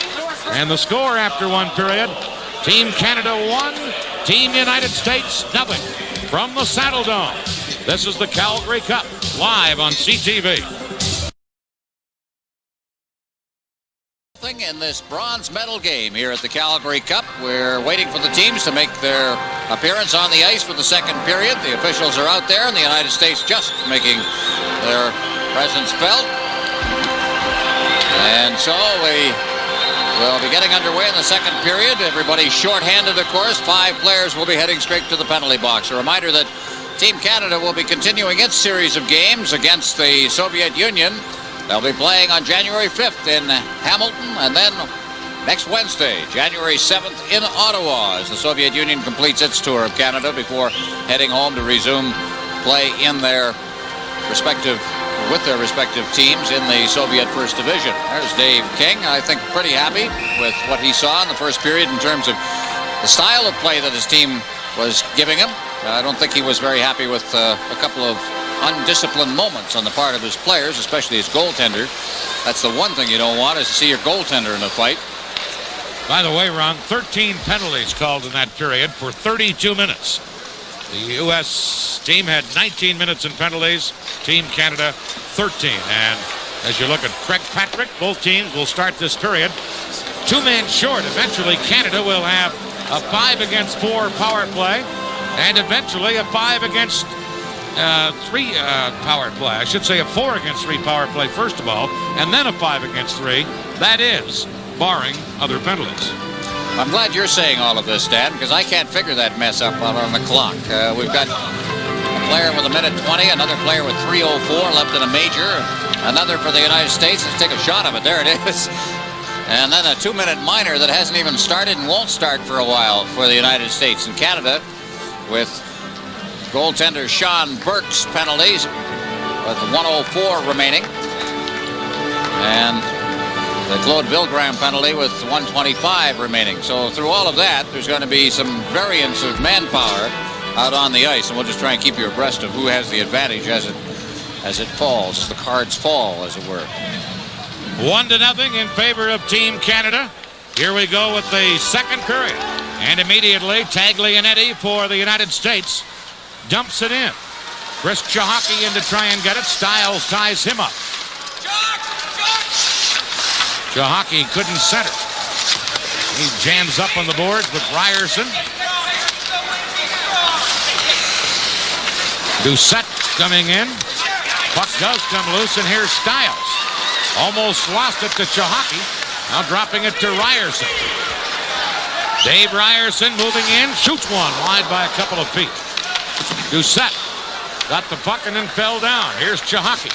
And the score after one period, Team Canada 1, Team United States 0. From the Saddledome, this is the Calgary Cup, live on CTV. In this bronze medal game here at the Calgary Cup, we're waiting for the teams to make their appearance on the ice for the second period. The officials are out there, and the United States just making their presence felt. And so we will be getting underway in the second period. Everybody's shorthanded, of course. 5 players will be heading straight to the penalty box. A reminder that Team Canada will be continuing its series of games against the Soviet Union. They'll be playing on January 5th in Hamilton, and then next Wednesday, January 7th in Ottawa, as the Soviet Union completes its tour of Canada before heading home to resume play in with their respective teams in the Soviet First Division. There's Dave King, I think pretty happy with what he saw in the first period in terms of the style of play that his team was giving him. I don't think he was very happy with a couple of undisciplined moments on the part of his players, especially his goaltender. That's the one thing you don't want, is to see your goaltender in a fight. By the way, Ron, 13 penalties called in that period for 32 minutes. The U.S. team had 19 minutes in penalties, Team Canada 13. And as you look at Craig Patrick, both teams will start this period 2 men short. Eventually, Canada will have a 5-against-4 power play, and eventually a 5-against-3 power play. I should say a 4-against-3 power play first of all, and then a 5-against-3. That is, barring other penalties. I'm glad you're saying all of this, Dan, because I can't figure that mess up out on the clock. We've got a player with 1:20, another player with 3:04 left in a major, another for the United States. Let's take a shot of it. There it is. And then a 2-minute minor that hasn't even started and won't start for a while for the United States and Canada, with goaltender Sean Burke's penalties with 1:04 remaining, and the Claude Vilgram penalty with 1:25 remaining. So through all of that, there's going to be some variance of manpower out on the ice, and we'll just try and keep you abreast of who has the advantage as it falls, as the cards fall, as it were. 1-0 in favor of Team Canada. Here we go with the second period, and immediately Taglianetti for the United States dumps it in. Chris Chahaki in to try and get it. Stylz ties him up. Chahaki couldn't center. He jams up on the boards with Rayerson. Doucette coming in. Puck does come loose, and here's Stylz. Almost lost it to Chahaki. Now dropping it to Rayerson. Dave Rayerson moving in. Shoots one wide by a couple of feet. Doucette got the puck and then fell down. Here's Chahaki.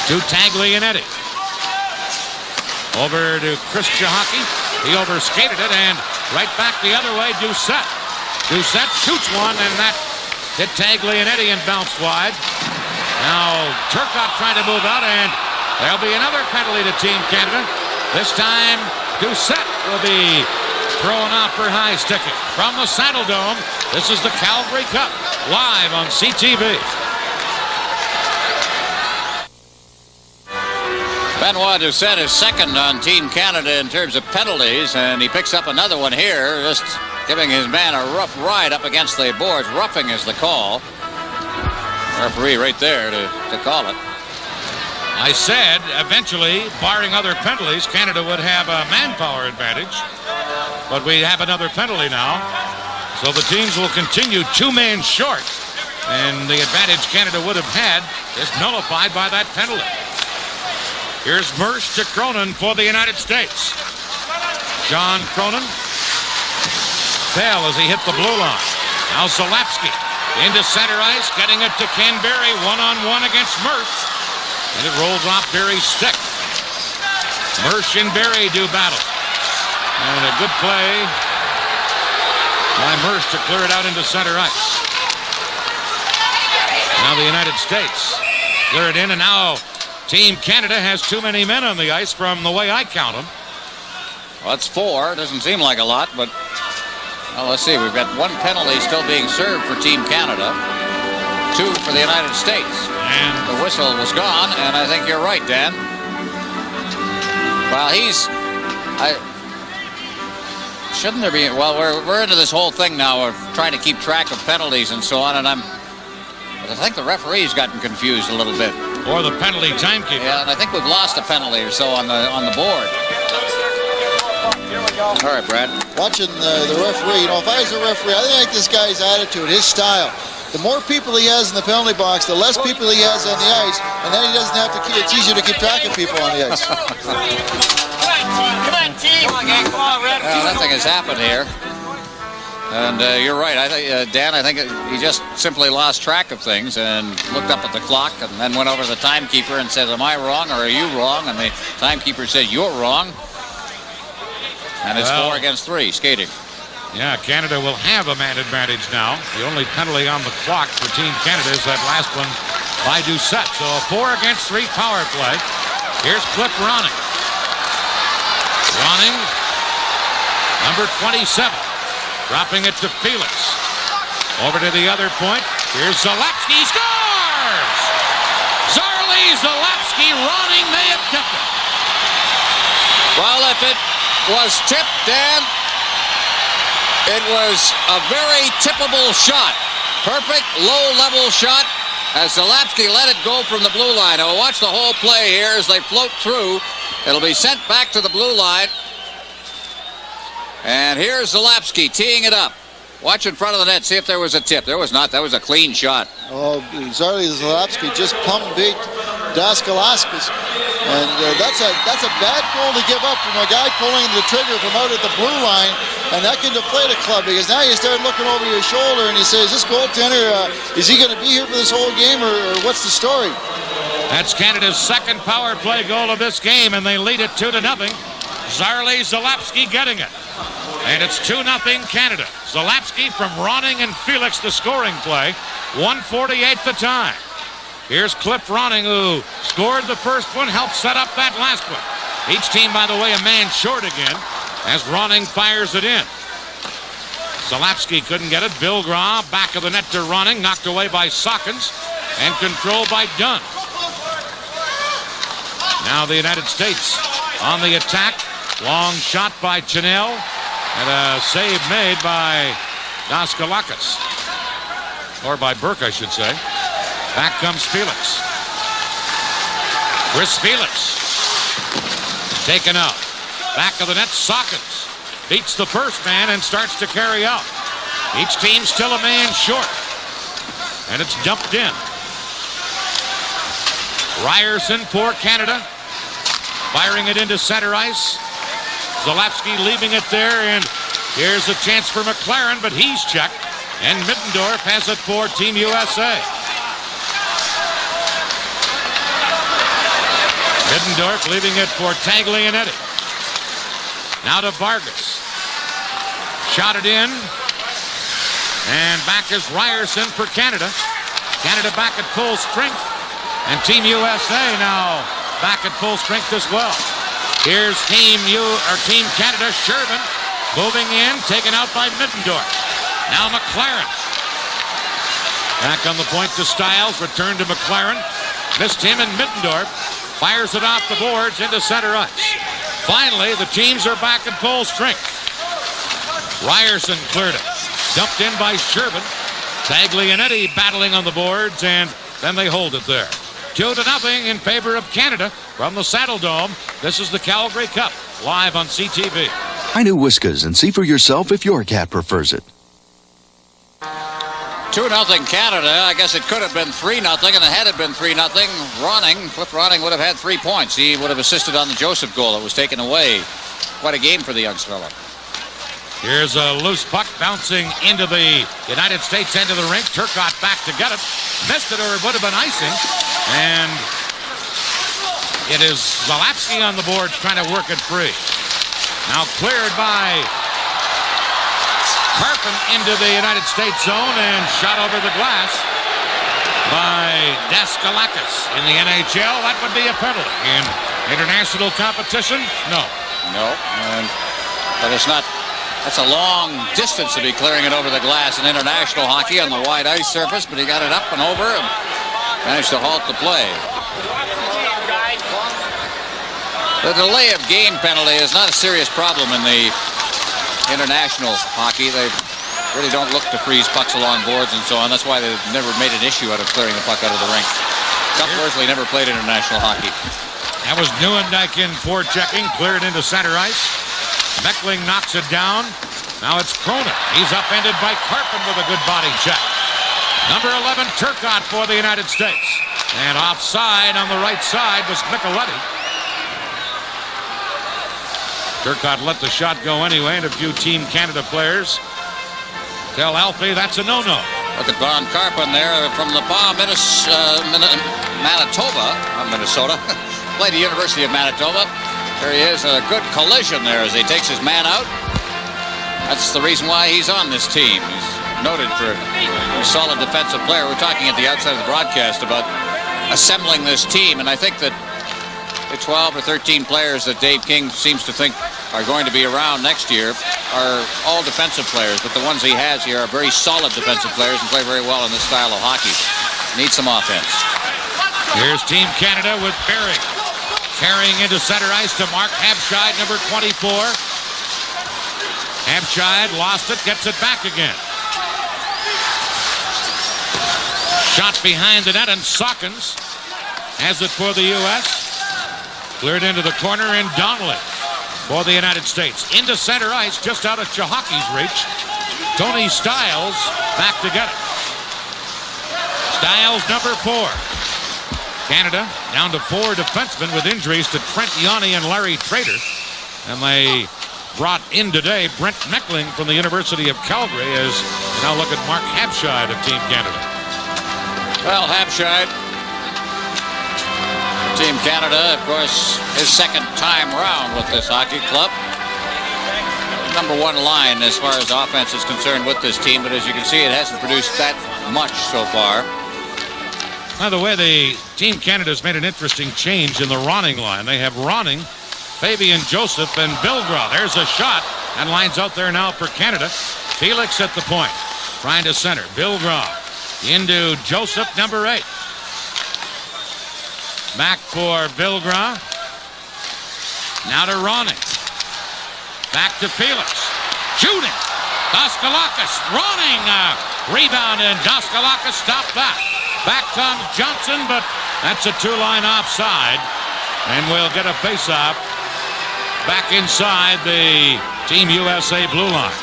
To Taglianetti. Over to Chris Chahaki. He overskated it, and right back the other way, Doucette. Doucette shoots one, and that hit Taglianetti and bounced wide. Now Turkottt trying to move out, and there'll be another penalty to Team Canada. This time, Doucette will be thrown off for high sticking. From the Saddledome, this is the Calgary Cup, live on CTV. Benoit Doucette is second on Team Canada in terms of penalties, and he picks up another one here, just giving his man a rough ride up against the boards. Roughing is the call. Referee right there to call it. I said, eventually, barring other penalties, Canada would have a manpower advantage, but we have another penalty now. So the teams will continue 2 men short, and the advantage Canada would have had is nullified by that penalty. Here's Mersch to Cronin for the United States. John Cronin fell as he hit the blue line. Now Zalapski into center ice, getting it to Ken Berry, 1-on-1 against Mersch, and it rolls off Berry's stick. Mersch and Berry do battle. And a good play by Mersch to clear it out into center ice. Now the United States clear it in, and now Team Canada has too many men on the ice from the way I count them. Well, that's 4. Doesn't seem like a lot, but well, let's see. We've got 1 penalty still being served for Team Canada, 2 for the United States. And the whistle was gone, and I think you're right, Dan. Well, shouldn't there be? Well, we're into this whole thing now of trying to keep track of penalties and so on, and but I think the referee's gotten confused a little bit. Or the penalty timekeeper. Yeah, and I think we've lost a penalty or so on the board. All right, Brad. Watching the referee, if I was a referee, I think this guy's attitude, his style. The more people he has in the penalty box, the less people he has on the ice, and then he doesn't have to. It's easier to keep track of people on the ice. Come on, team! Come on, gang! Come on, Red! Nothing has happened here. And you're right, Dan. I think he just simply lost track of things and looked up at the clock and then went over to the timekeeper and said, "Am I wrong or are you wrong?" And the timekeeper said, "You're wrong." And it's 4 against 3 skating. Yeah, Canada will have a man advantage now. The only penalty on the clock for Team Canada is that last one by Doucette. So a 4 against 3 power play. Here's Cliff Ronning. Ronning, number 27. Dropping it to Felix. Over to the other point. Here's Zalapsky. Scores! Zarley Zalapsky. Ronning may have tipped it. Well, if it was tipped, Dan, it was a very tippable shot. Perfect low-level shot as Zalapsky let it go from the blue line. Now, we'll watch the whole play here as they float through. It'll be sent back to the blue line. And here's Zalapsky teeing it up. Watch in front of the net, see if there was a tip. There was not. That was a clean shot. Oh, Zarley Zalapsky just pump beat Daskalauskas. And that's a bad goal to give up from a guy pulling the trigger from out at the blue line. And that can deflate a club because now you start looking over your shoulder and you say, is this goaltender, is he going to be here for this whole game or what's the story? That's Canada's second power play goal of this game, and they lead it 2-0. Zarley Zalapsky getting it. And it's 2-0 Canada. Zalapsky from Ronning and Felix, the scoring play. 1:48 the time. Here's Cliff Ronning, who scored the first one, helped set up that last one. Each team, by the way, a man short again as Ronning fires it in. Zalapsky couldn't get it. Bill Graw, back of the net to Ronning, knocked away by Sawkins and controlled by Dunn. Now the United States on the attack. Long shot by Chanel. And a save made by Daskalauskas. Or by Burke, I should say. Back comes Felix. Chris Felix. Taken out. Back of the net, Sawkins. Beats the first man and starts to carry out. Each team still a man short. And it's dumped in. Rayerson for Canada. Firing it into center ice. Zalapsky leaving it there, and here's a chance for McLaren, but he's checked. And Middendorf has it for Team USA. Middendorf leaving it for Taglianetti. Now to Vargas. Shot it in. And back is Rayerson for Canada. Canada back at full strength. And Team USA now back at full strength as well. Here's Team Canada, Shervin, moving in, taken out by Middendorf. Now McLaren. Back on the point to Stylz, return to McLaren. Missed him, and Middendorf fires it off the boards into center ice. Finally, the teams are back at full strength. Rayerson cleared it. Dumped in by Shervin. Taglianetti battling on the boards, and then they hold it there. 2-0 in favor of Canada from the Saddle Dome. This is the Calgary Cup, live on CTV. Try new Whiskas and see for yourself if your cat prefers it. 2-0 Canada. I guess it could have been 3-0, and had it been 3-0, Cliff Ronning would have had 3 points. He would have assisted on the Joseph goal that was taken away. Quite a game for the young fella. Here's a loose puck bouncing into the United States end of the rink. Turkottt back to get it. Missed it, or it would have been icing. And It is Zalapsky on the board trying to work it free. Now cleared by Karpin into the United States zone and shot over the glass by Daskalakis. In the NHL, that would be a penalty. In international competition, no. No, but it's not. That's a long distance to be clearing it over the glass in international hockey on the wide ice surface, but he got it up and over and managed to halt the play. The delay of game penalty is not a serious problem in the international hockey. They really don't look to freeze pucks along boards and so on. That's why they've never made an issue out of clearing the puck out of the rink. Chuck Worsley never played international hockey. That was Nieuwendyk in forechecking, cleared into center ice. Meckling knocks it down. Now it's Cronin. He's upended by Karpin with a good body check. Number 11, Turkottt for the United States. And offside on the right side was Michelletti. Turkottt let the shot go anyway, and a few Team Canada players tell Alfie that's a no-no. Look at Von Karpin there from the Manitoba, not Minnesota. Played the University of Manitoba. There he is, a good collision there as he takes his man out. That's the reason why he's on this team. He's noted for a solid defensive player. We're talking at the outset of the broadcast about assembling this team, and I think that the 12 or 13 players that Dave King seems to think are going to be around next year are all defensive players, but the ones he has here are very solid defensive players and play very well in this style of hockey. Need some offense. Here's Team Canada with Berry. Carrying into center ice to Mark Хэбшайд, number 24. Хэбшайd lost it, gets it back again. Shot behind the net, and Sawkins has it for the U.S. Cleared into the corner, and Donnelly for the United States. Into center ice, just out of Chihaki's reach. Tony Stайлz back to get it. Stайлz, number 4. Canada down to 4 defensemen with injuries to Trent Yanni and Larry Trader. And they brought in today Brent Meckling from the University of Calgary as now look at Mark Хэбшайd of Team Canada. Well, Хэбшайd, Team Canada, of course, his second time round with this hockey club. Number 1 line as far as offense is concerned with this team, but as you can see, it hasn't produced that much so far. By the way, the Team Canada's made an interesting change in the Ronning line. They have Ronning, Fabian Joseph, and Bilgra. There's a shot, and lines out there now for Canada. Felix at the point, trying to center. Bilgra into Joseph, number 8. Back for Bilgra. Now to Ronning. Back to Felix. Shooting. Daskalakis. Ronning. Rebound, and Daskalakis stopped that. Back comes Johnson, but that's a 2-line offside. And we'll get a face-off back inside the Team USA blue line.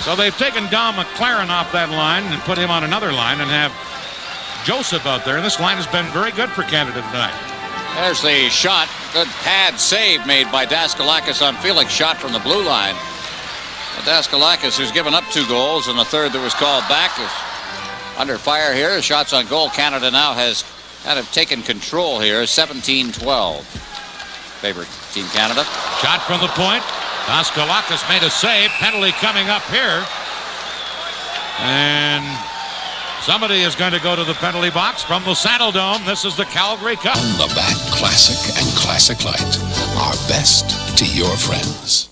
So they've taken Don McLaren off that line and put him on another line and have Joseph out there. And this line has been very good for Canada tonight. There's the shot. Good pad save made by Daskalakis on Felix. Shot from the blue line. Daskalakis, who's given up 2 goals, and the third that was called back, is under fire here. Shots on goal. Canada now has kind of taken control here. 17-12. Favorite Team Canada. Shot from the point. Daskalakis made a save. Penalty coming up here. And somebody is going to go to the penalty box from the Saddledome. This is the Calgary Cup. On the back, Classic and Classic Light. Our best to your friends.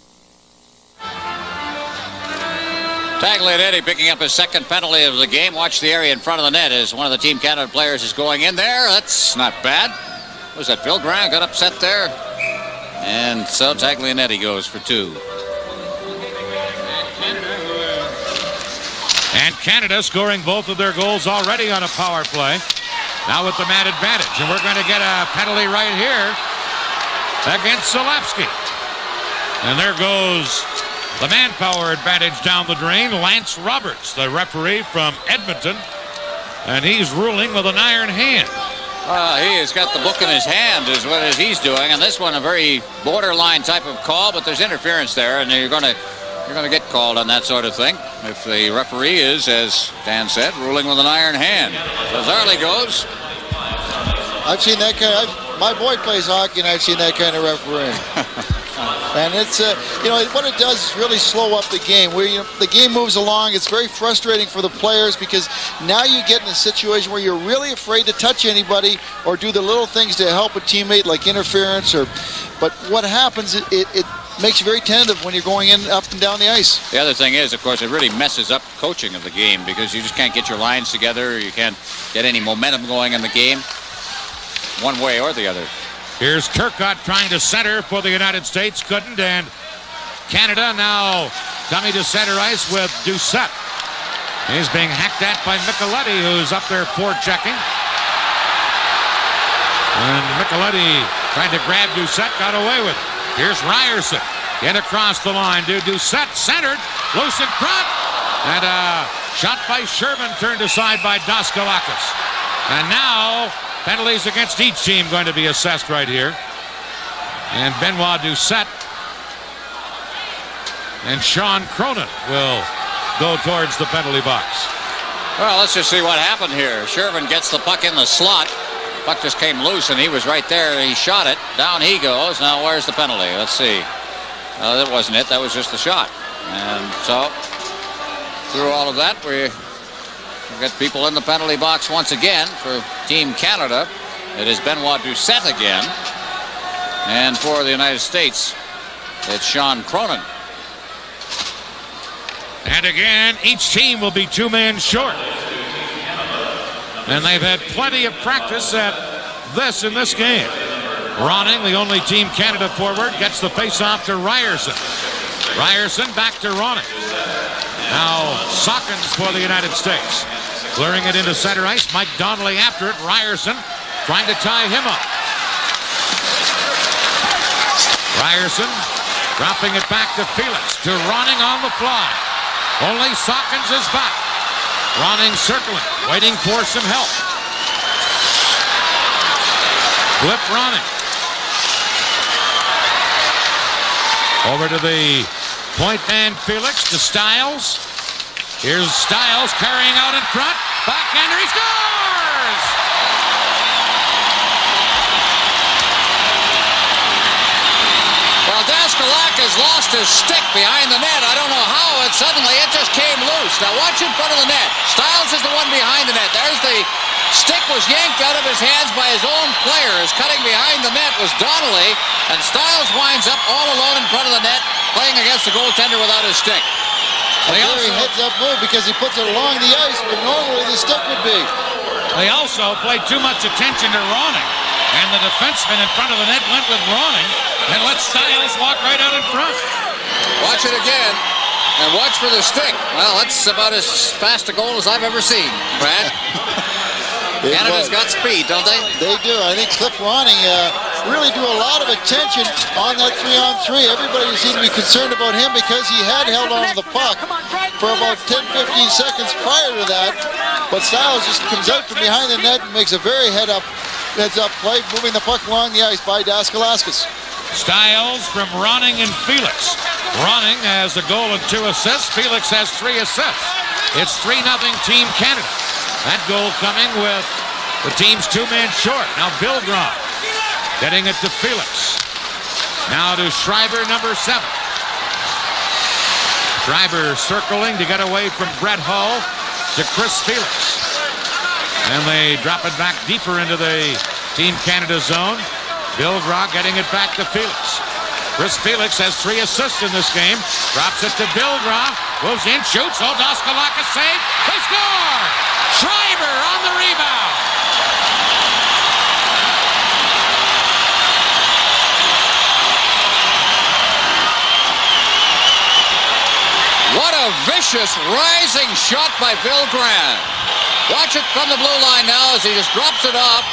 Taglianetti picking up his second penalty of the game. Watch the area in front of the net as one of the Team Canada players is going in there. That's not bad. Was that Bill Graham got upset there? And so Taglianetti goes for 2. And Canada scoring both of their goals already on a power play. Now with the man advantage. And we're going to get a penalty right here against Zalapsky. And there goes the manpower advantage down the drain. Lance Roberts, the referee from Edmonton. And he's ruling with an iron hand. He has got the book in his hand is what he's doing. And this one a very borderline type of call, but there's interference there. And you're going to get called on that sort of thing if the referee is, as Dan said, ruling with an iron hand. So Zarley goes. I've seen that guy. My boy plays hockey, and I've seen that kind of refereeing. And it's, what it does is really slow up the game. Where the game moves along, it's very frustrating for the players because now you get in a situation where you're really afraid to touch anybody or do the little things to help a teammate, like interference. But what happens, it makes you very tentative when you're going in up and down the ice. The other thing is, of course, it really messes up coaching of the game because you just can't get your lines together. You can't get any momentum going in the game one way or the other. Here's Turkottt trying to center for the United States. Couldn't, and Canada now coming to center ice with Doucette. He's being hacked at by Micheleti, who's up there forechecking. And Micheleti trying to grab Doucette, got away with it. Here's Rierson in across the line. Doucette centered, loose in front. And a shot by Sherman turned aside by Daskalakis. And now penalties against each team going to be assessed right here. And Benoit Doucette and Sean Cronin will go towards the penalty box. Well, let's just see what happened here. Sherman gets the puck in the slot. Puck just came loose, and he was right there. He shot it. Down he goes. Now, where's the penalty? Let's see. That wasn't it. That was just the shot. And so, through all of that, we got people in the penalty box once again for Team Canada. It is Benoit Doucette again. And for the United States, it's Sean Cronin. And again, each team will be 2 men short. And they've had plenty of practice at this in this game. Ronning, the only Team Canada forward, gets the face-off to Rierson. Rierson back to Ronning. Now Sockens for the United States. Clearing it into center ice. Mike Donnelly after it. Ryerson trying to tie him up. Ryerson dropping it back to Felix. To Ronning on the fly. Only Sockens is back. Ronning circling, waiting for some help. Flip Ronning. Over to the point man Felix to Stайлз. Here's Stайлz carrying out in front. Backhander, he scores! Well, Daskalakis lost his stick behind the net. I don't know how it just came loose. Now watch in front of the net. Stайлz is the one behind the net. There's the stick was yanked out of his hands by his own players. Cutting behind the net was Donnelly, and Stайлz winds up all alone in front of the net, playing against the goaltender without his stick. A very heads-up move because he puts it along the ice where normally the stick would be. They also played too much attention to Ronning, and the defenseman in front of the net went with Ronning and let Stайлz walk right out in front. Watch it again, and watch for the stick. Well, that's about as fast a goal as I've ever seen, Brad. Canada's got speed, don't they? They do. I think Cliff Ronning really drew a lot of attention on that 3-on-3. Everybody seemed to be concerned about him because he had held on to the puck for about 10-15 seconds prior to that. But Stайлz just comes out from behind the net and makes a very heads-up play, moving the puck along the ice by Daskalakis. Stайлz from Ronning and Felix. Ronning has a goal and 2 assists. Felix has 3 assists. It's 3-0 Team Canada. That goal coming with the team's 2 men short. Now Billgrom getting it to Felix. Now to Schreiber, number 7. Schreiber circling to get away from Brett Hull to Chris Felix. And they drop it back deeper into the Team Canada zone. Billgrom getting it back to Felix. Chris Felix has 3 assists in this game. Drops it to Billgrom. Moves in, shoots. Oh, Daskalakis save. They score! Schreiber on the rebound. What a vicious rising shot by Billgrom. Watch it from the blue line now as he just drops it off.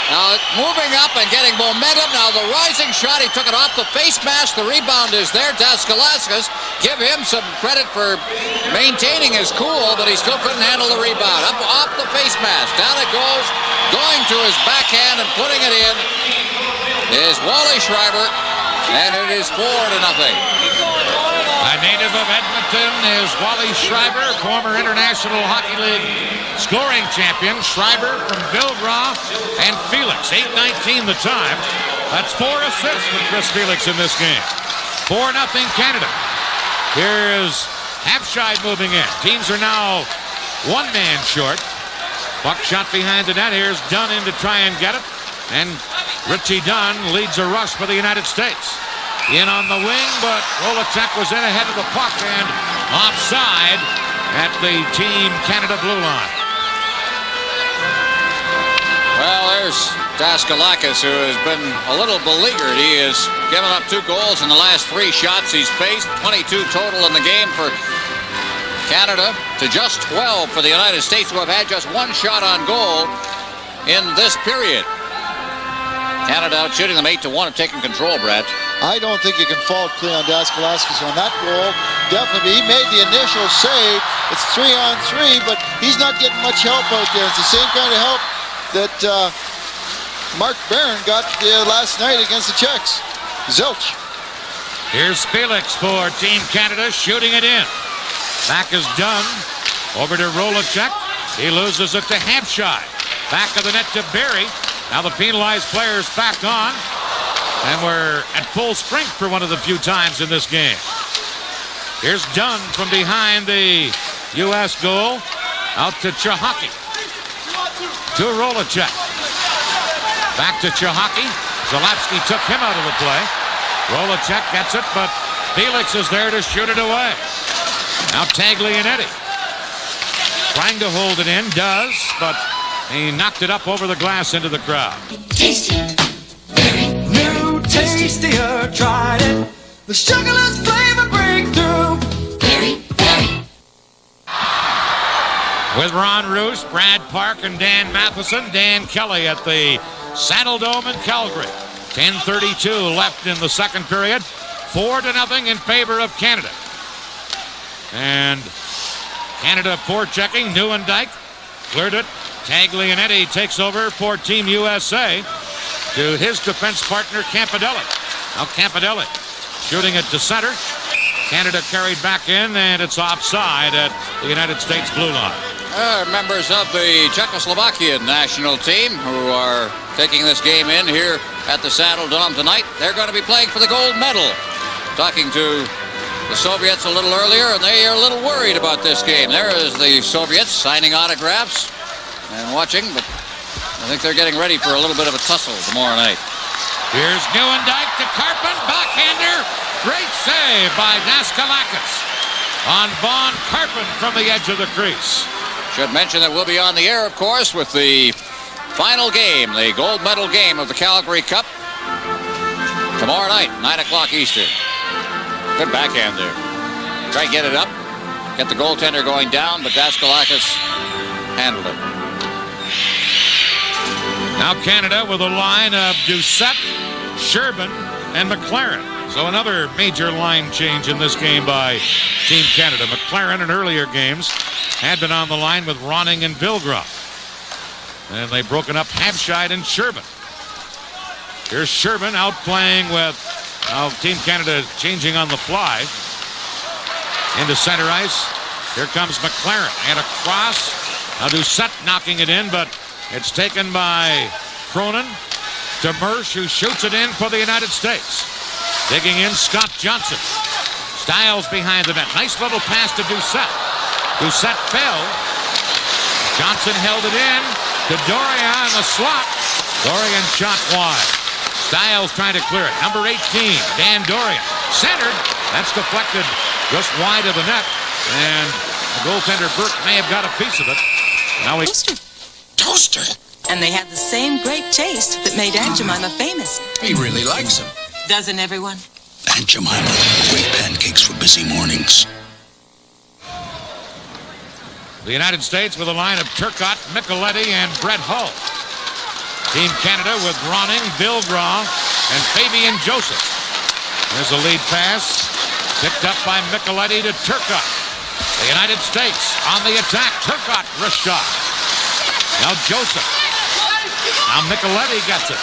Now moving up and getting momentum. Now the rising shot, he took it off the face mask. The rebound is there. Daskalakis, give him some credit for maintaining his cool, but he still couldn't handle the rebound. Up off the face mask. Down it goes. Going to his backhand and putting it in is Wally Schreiber. And it is 4-0. A native of Edmonton is Wally Schreiber, former International Hockey League scoring champion. Schreiber from Vilgra and Felix, 8:19 the time. That's 4 assists for Chris Felix in this game. 4-0 Canada. Here is Хэбшайd moving in. Teams are now one man short. Puck shot behind the net. Here's Dunn in to try and get it. And Richie Dunn leads a rush for the United States. In on the wing, but Rolacek was in ahead of the puck and offside at the Team Canada blue line. Well, there's Daskalakis, who has been a little beleaguered. He has given up 2 goals in the last 3 shots he's faced. 22 total in the game for Canada to just 12 for the United States, who have had just 1 shot on goal in this period. Canada out shooting them 8-1 and taking control, Brad. I don't think you can fault Cleon Daskalakis on that goal. Definitely, he made the initial save. It's 3-on-3, but he's not getting much help out there. It's the same kind of help that Mark Barron got last night against the Czechs. Zilch. Here's Felix for Team Canada, shooting it in. Back is Dunn. Over to Rolacek. He loses it to Хэбшайd. Back of the net to Berry. Now the penalized players back on. And we're at full strength for one of the few times in this game. Here's Dunn from behind the U.S. goal. Out to Chahaki. To Rolacek. Back to Chahaki. Zalapsky took him out of the play. Rolacek gets it, but Felix is there to shoot it away. Now Taglianetti. Trying to hold it in. Does, but he knocked it up over the glass into the crowd. Tasty. Very new, tastier. Tried it. The sugarless flavor breakthrough. Very. With Ron Roos, Brad Park, and Dan Matheson. Dan Kelly at the Saddledome in Calgary. 10:32 left in the second period. 4-0 in favor of Canada. And Canada forechecking. Nieuwendyk cleared it. Taglianetti takes over for Team USA to his defense partner Campidelli. Now Campidelli shooting it to center. Canada carried back in, and it's offside at the United States blue line. Members of the Czechoslovakian national team who are taking this game in here at the Saddledome tonight. They're going to be playing for the gold medal. Talking to the Soviets a little earlier, and they are a little worried about this game. There is the Soviets signing autographs and watching, but I think they're getting ready for a little bit of a tussle tomorrow night. Here's Nieuwendyk to Karpin, backhander. Great save by Daskalakis on Von Karpin from the edge of the crease. Should mention that we'll be on the air, of course, with the final game, the gold medal game of the Calgary Cup, tomorrow night, 9 o'clock Eastern. Good backhand there. Try to get it up, get the goaltender going down, but Daskalakis handled it. Now Canada with a line of Doucette, Sherbin, and McLaren. So another major line change in this game by Team Canada. McLaren in earlier games had been on the line with Ronning and Vilgra. And they've broken up Хэбшайd and Sherbin. Here's Sherbin out playing with Team Canada changing on the fly. Into center ice. Here comes McLaren. And across. Now Doucette knocking it in, but it's taken by Cronin to Mersch, who shoots it in for the United States. Digging in, Scott Johnson. Stylz behind the net. Nice little pass to Doucette. Doucette fell. Johnson held it in to Dorian in the slot. Dorian shot wide. Stylz trying to clear it. Number 18, Dan Dorian. Centered. That's deflected just wide of the net. And the goaltender Burke may have got a piece of it. Now he... Toaster. And they have the same great taste that made Aunt Jemima famous. He really likes them. Doesn't everyone? Aunt Jemima, great pancakes for busy mornings. The United States with a line of Turkottt, Michelletti, and Brett Hull. Team Canada with Ronning, Vilgra, and Fabian Joseph. There's a lead pass. Picked up by Michelletti to Turkottt. The United States on the attack. Turkottt, wrist shot. Now Joseph. Now Michelletti gets it.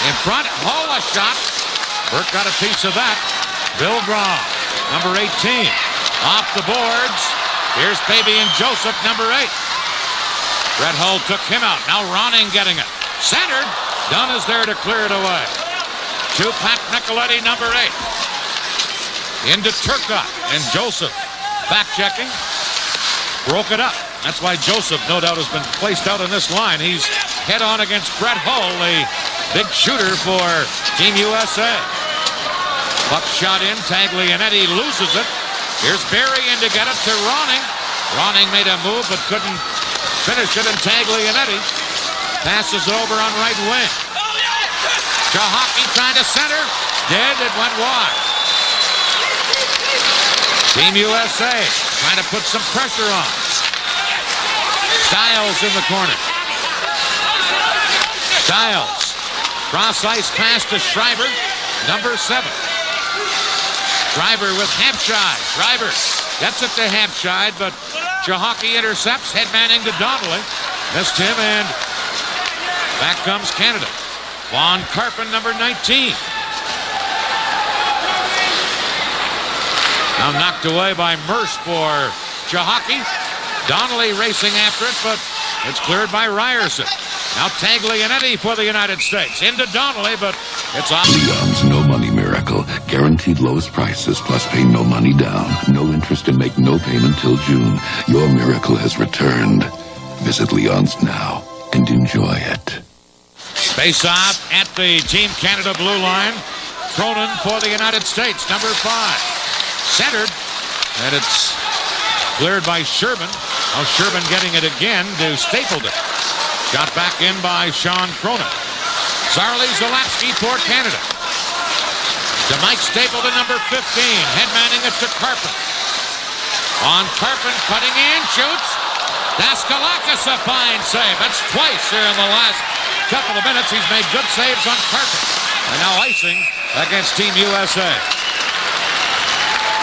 In front, Hull a shot. Burke got a piece of that. Bill Braun, number 18. Off the boards. Here's Fabian Joseph, number 8. Brett Hull took him out. Now Ronning getting it. Centered. Dunn is there to clear it away. To Pat Michelletti, number 8. Into Turkottt. And Joseph back-checking. Broke it up. That's why Joseph, no doubt, has been placed out on this line. He's head-on against Brett Hull, a big shooter for Team USA. Puck shot in. Taglianetti loses it. Here's Berry in to get it to Ronning. Ronning made a move but couldn't finish it, and Taglianetti passes it over on right wing. Chahaki trying to center. Did. It went wide. Team USA trying to put some pressure on. Stайлz in the corner. Stайлz. Cross-ice pass to Schreiber, number 7. Schreiber with Хэбшайд. Schreiber gets it to Хэбшайd, but Chahaki intercepts. Headmanning to Donnelly. Missed him, and back comes Canada. Von Karpen, number 19. Now knocked away by Merce for Chahaki. Donnelly racing after it, but it's cleared by Rierson. Now Taglianetti for the United States. Into Donnelly, but it's off. Leon's no money miracle. Guaranteed lowest prices plus pay no money down. No interest and make no payment till June. Your miracle has returned. Visit Leon's now and enjoy it. Face off at the Team Canada blue line. Cronin for the United States, number 5. Centered, and it's cleared by Sherman. Now Sherman getting it again to Stapleton. Got back in by Sean Cronin. Zarley Zalapski for Canada. To Mike Stapleton, number 15. Headmanning it to Karpen. On Karpen, cutting in, shoots. Daskalakis, a fine save. That's twice here in the last couple of minutes. He's made good saves on Karpen. And now icing against Team USA.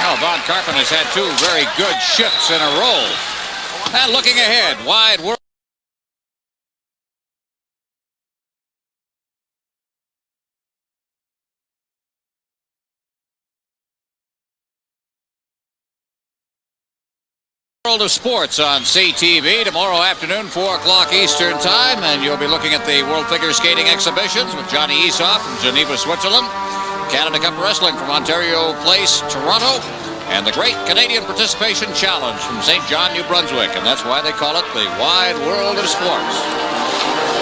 Now, Von Karpen has had 2 very good shifts in a row. And looking ahead, wide world. World of Sports on CTV tomorrow afternoon, 4 o'clock Eastern Time, and you'll be looking at the World Figure Skating Exhibitions with Johnny Esau from Geneva, Switzerland, Canada Cup Wrestling from Ontario Place, Toronto, and the Great Canadian Participation Challenge from St. John, New Brunswick, and that's why they call it the Wide World of Sports.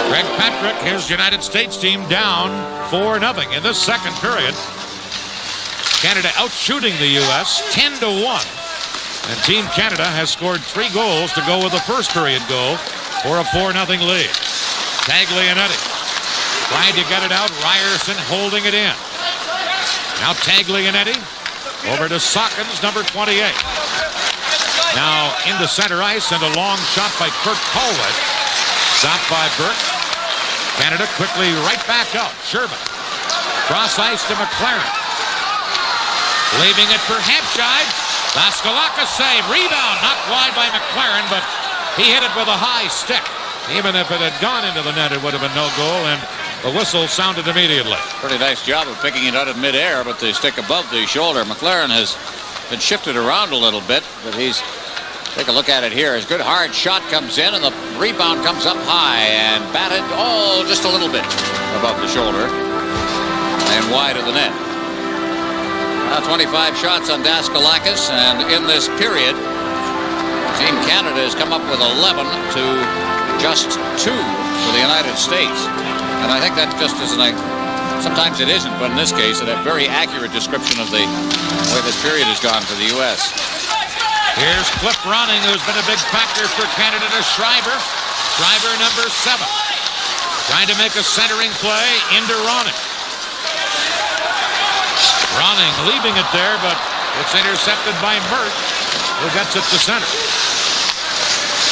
Greg Patrick, his United States team down 4-0 in this second period. Canada outshooting the U.S. 10-1. And Team Canada has scored 3 goals to go with the first period goal for a 4-0 lead. Taglianetti trying to get it out. Rierson holding it in. Now Taglianetti over to Sawkins, number 28. Now into center ice, and a long shot by Kurt Colway. Stopped by Burke. Canada quickly right back out. Sherman. Cross ice to McLaren. Leaving it for Хэбшайd. Daskalakis save. Rebound knocked wide by McLaren, but he hit it with a high stick. Even if it had gone into the net, it would have been no goal, and the whistle sounded immediately. Pretty nice job of picking it out in midair, but the stick above the shoulder. McLaren has been shifted around a little bit, but he's, take a look at it here. His good hard shot comes in, and the rebound comes up high and batted, just a little bit above the shoulder and wide of the net. 25 shots on Daskalakis, and in this period, Team Canada has come up with 11 to just 2 for the United States. And I think that just isn't sometimes it isn't, but in this case, it's a very accurate description of the way this period has gone for the U.S. Here's Cliff Ronning, who's been a big factor for Canada, to Schreiber. Schreiber, number 7. Trying to make a centering play into Ronning. Ronning leaving it there, but it's intercepted by Merch, who gets it to center.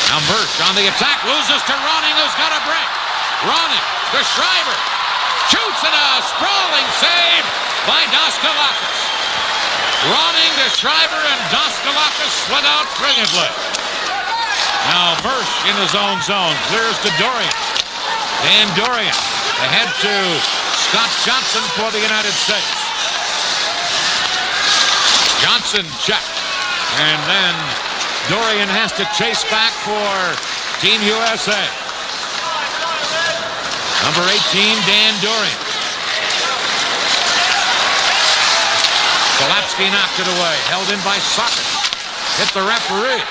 Now Merch on the attack, loses to Ronning, who's got a break. Ronning to Schreiber. Shoots, and a sprawling save by Daskalakis. Ronning to Schreiber, and Daskalakis slid out brilliantly. Now Merch in his own zone, clears to Dorian. And Dorian ahead to Scott Johnson for the United States. Johnson check. And then Dorian has to chase back for Team USA. Number 18, Dan Dorian. Kolapski knocked it away. Held in by Socken. Hit the referee.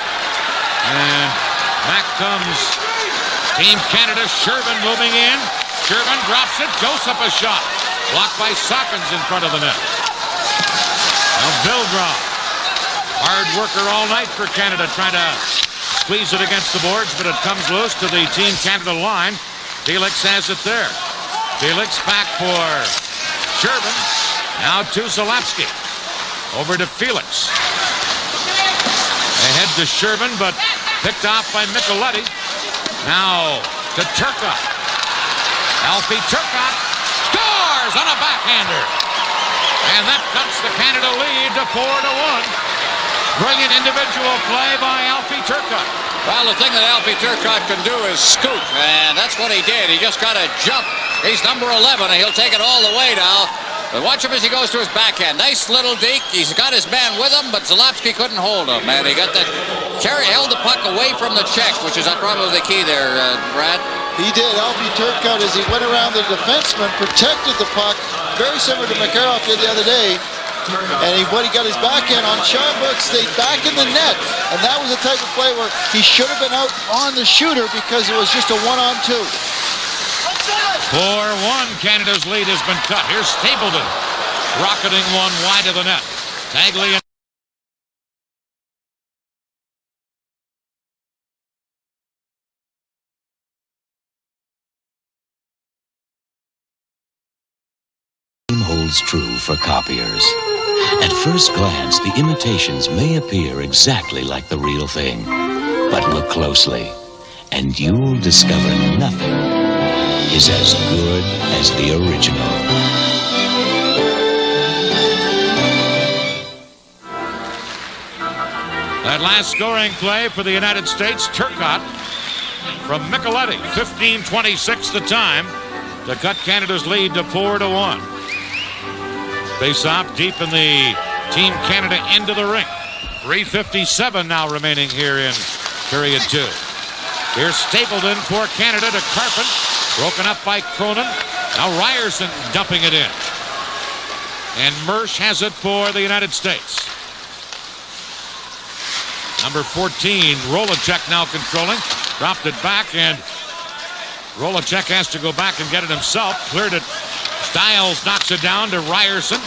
And back comes Team Canada. Shervin moving in. Shervin drops it. Joseph a shot. Blocked by Sockens in front of the net. Now Vildra. Hard worker all night for Canada. Trying to squeeze it against the boards, but it comes loose to the Team Canada line. Felix has it there. Felix back for Shervin. Now to Zalapski. Over to Felix. Ahead to Shervin, but picked off by Michelletti. Now to Turkotт. Alfie Turkottt scores on a backhander. And that cuts the Canada lead to 4-1. Brilliant individual play by Alfie Turkottt. Well, the thing that Alfie Turkottt can do is scoop, and that's what he did. He just got to jump. He's number 11, and he'll take it all the way now. But watch him as he goes to his backhand. Nice little deke. He's got his man with him, but Zalapski couldn't hold him. And he got the held the puck away from the check, which is probably the key there, Brad. He did. Alfie Turkottt, as he went around the defenseman, protected the puck, very similar to Makarov did the other day. And he got his backhand on. Sean Burke stayed back in the net. And that was the type of play where he should have been out on the shooter because it was just a 1-on-2. 4-1, Canada's lead has been cut. Here's Stapleton, rocketing one wide of the net. Tagliani. Holds true for copiers. At first glance, the imitations may appear exactly like the real thing. But look closely, and you'll discover nothing is as good as the original. That last scoring play for the United States, Turkottt from Michelletti, 15:26 the time to cut Canada's lead to 4-1. Face-off deep in the Team Canada end of the rink. 3:57 now remaining here in period 2. Here's Stapleton for Canada to Carpent. Broken up by Cronin. Now Rayerson dumping it in. And Mersch has it for the United States. Number 14, Rolacek now controlling. Dropped it back, and Rolacek has to go back and get it himself. Cleared it. Stylz knocks it down to Rayerson.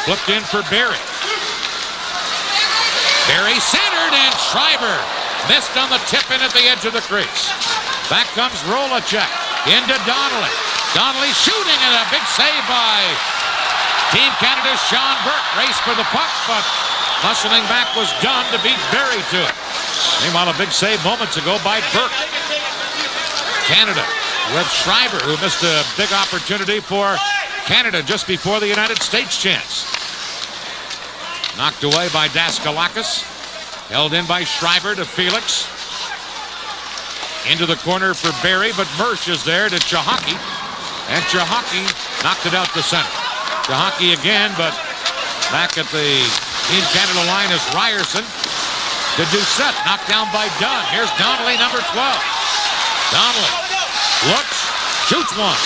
Flipped in for Berry. Berry centered, and Schreiber missed on the tip in at the edge of the crease. Back comes Rolacek. Into Donnelly. Donnelly shooting, and a big save by Team Canada's Sean Burke. Race for the puck, but hustling back was done to beat Berry to it. Meanwhile, a big save moments ago by Burke. Canada with Schreiber, who missed a big opportunity for Canada just before the United States chance. Knocked away by Daskalakis. Held in by Schreiber to Felix. Into the corner for Berry, but Mersch is there to Chahaki. And Chahaki knocked it out to center. Chahaki again, but back at the Team Canada line is Rayerson to Doucette. Knocked down by Dunn. Here's Donnelly, number 12. Donnelly looks, shoots one.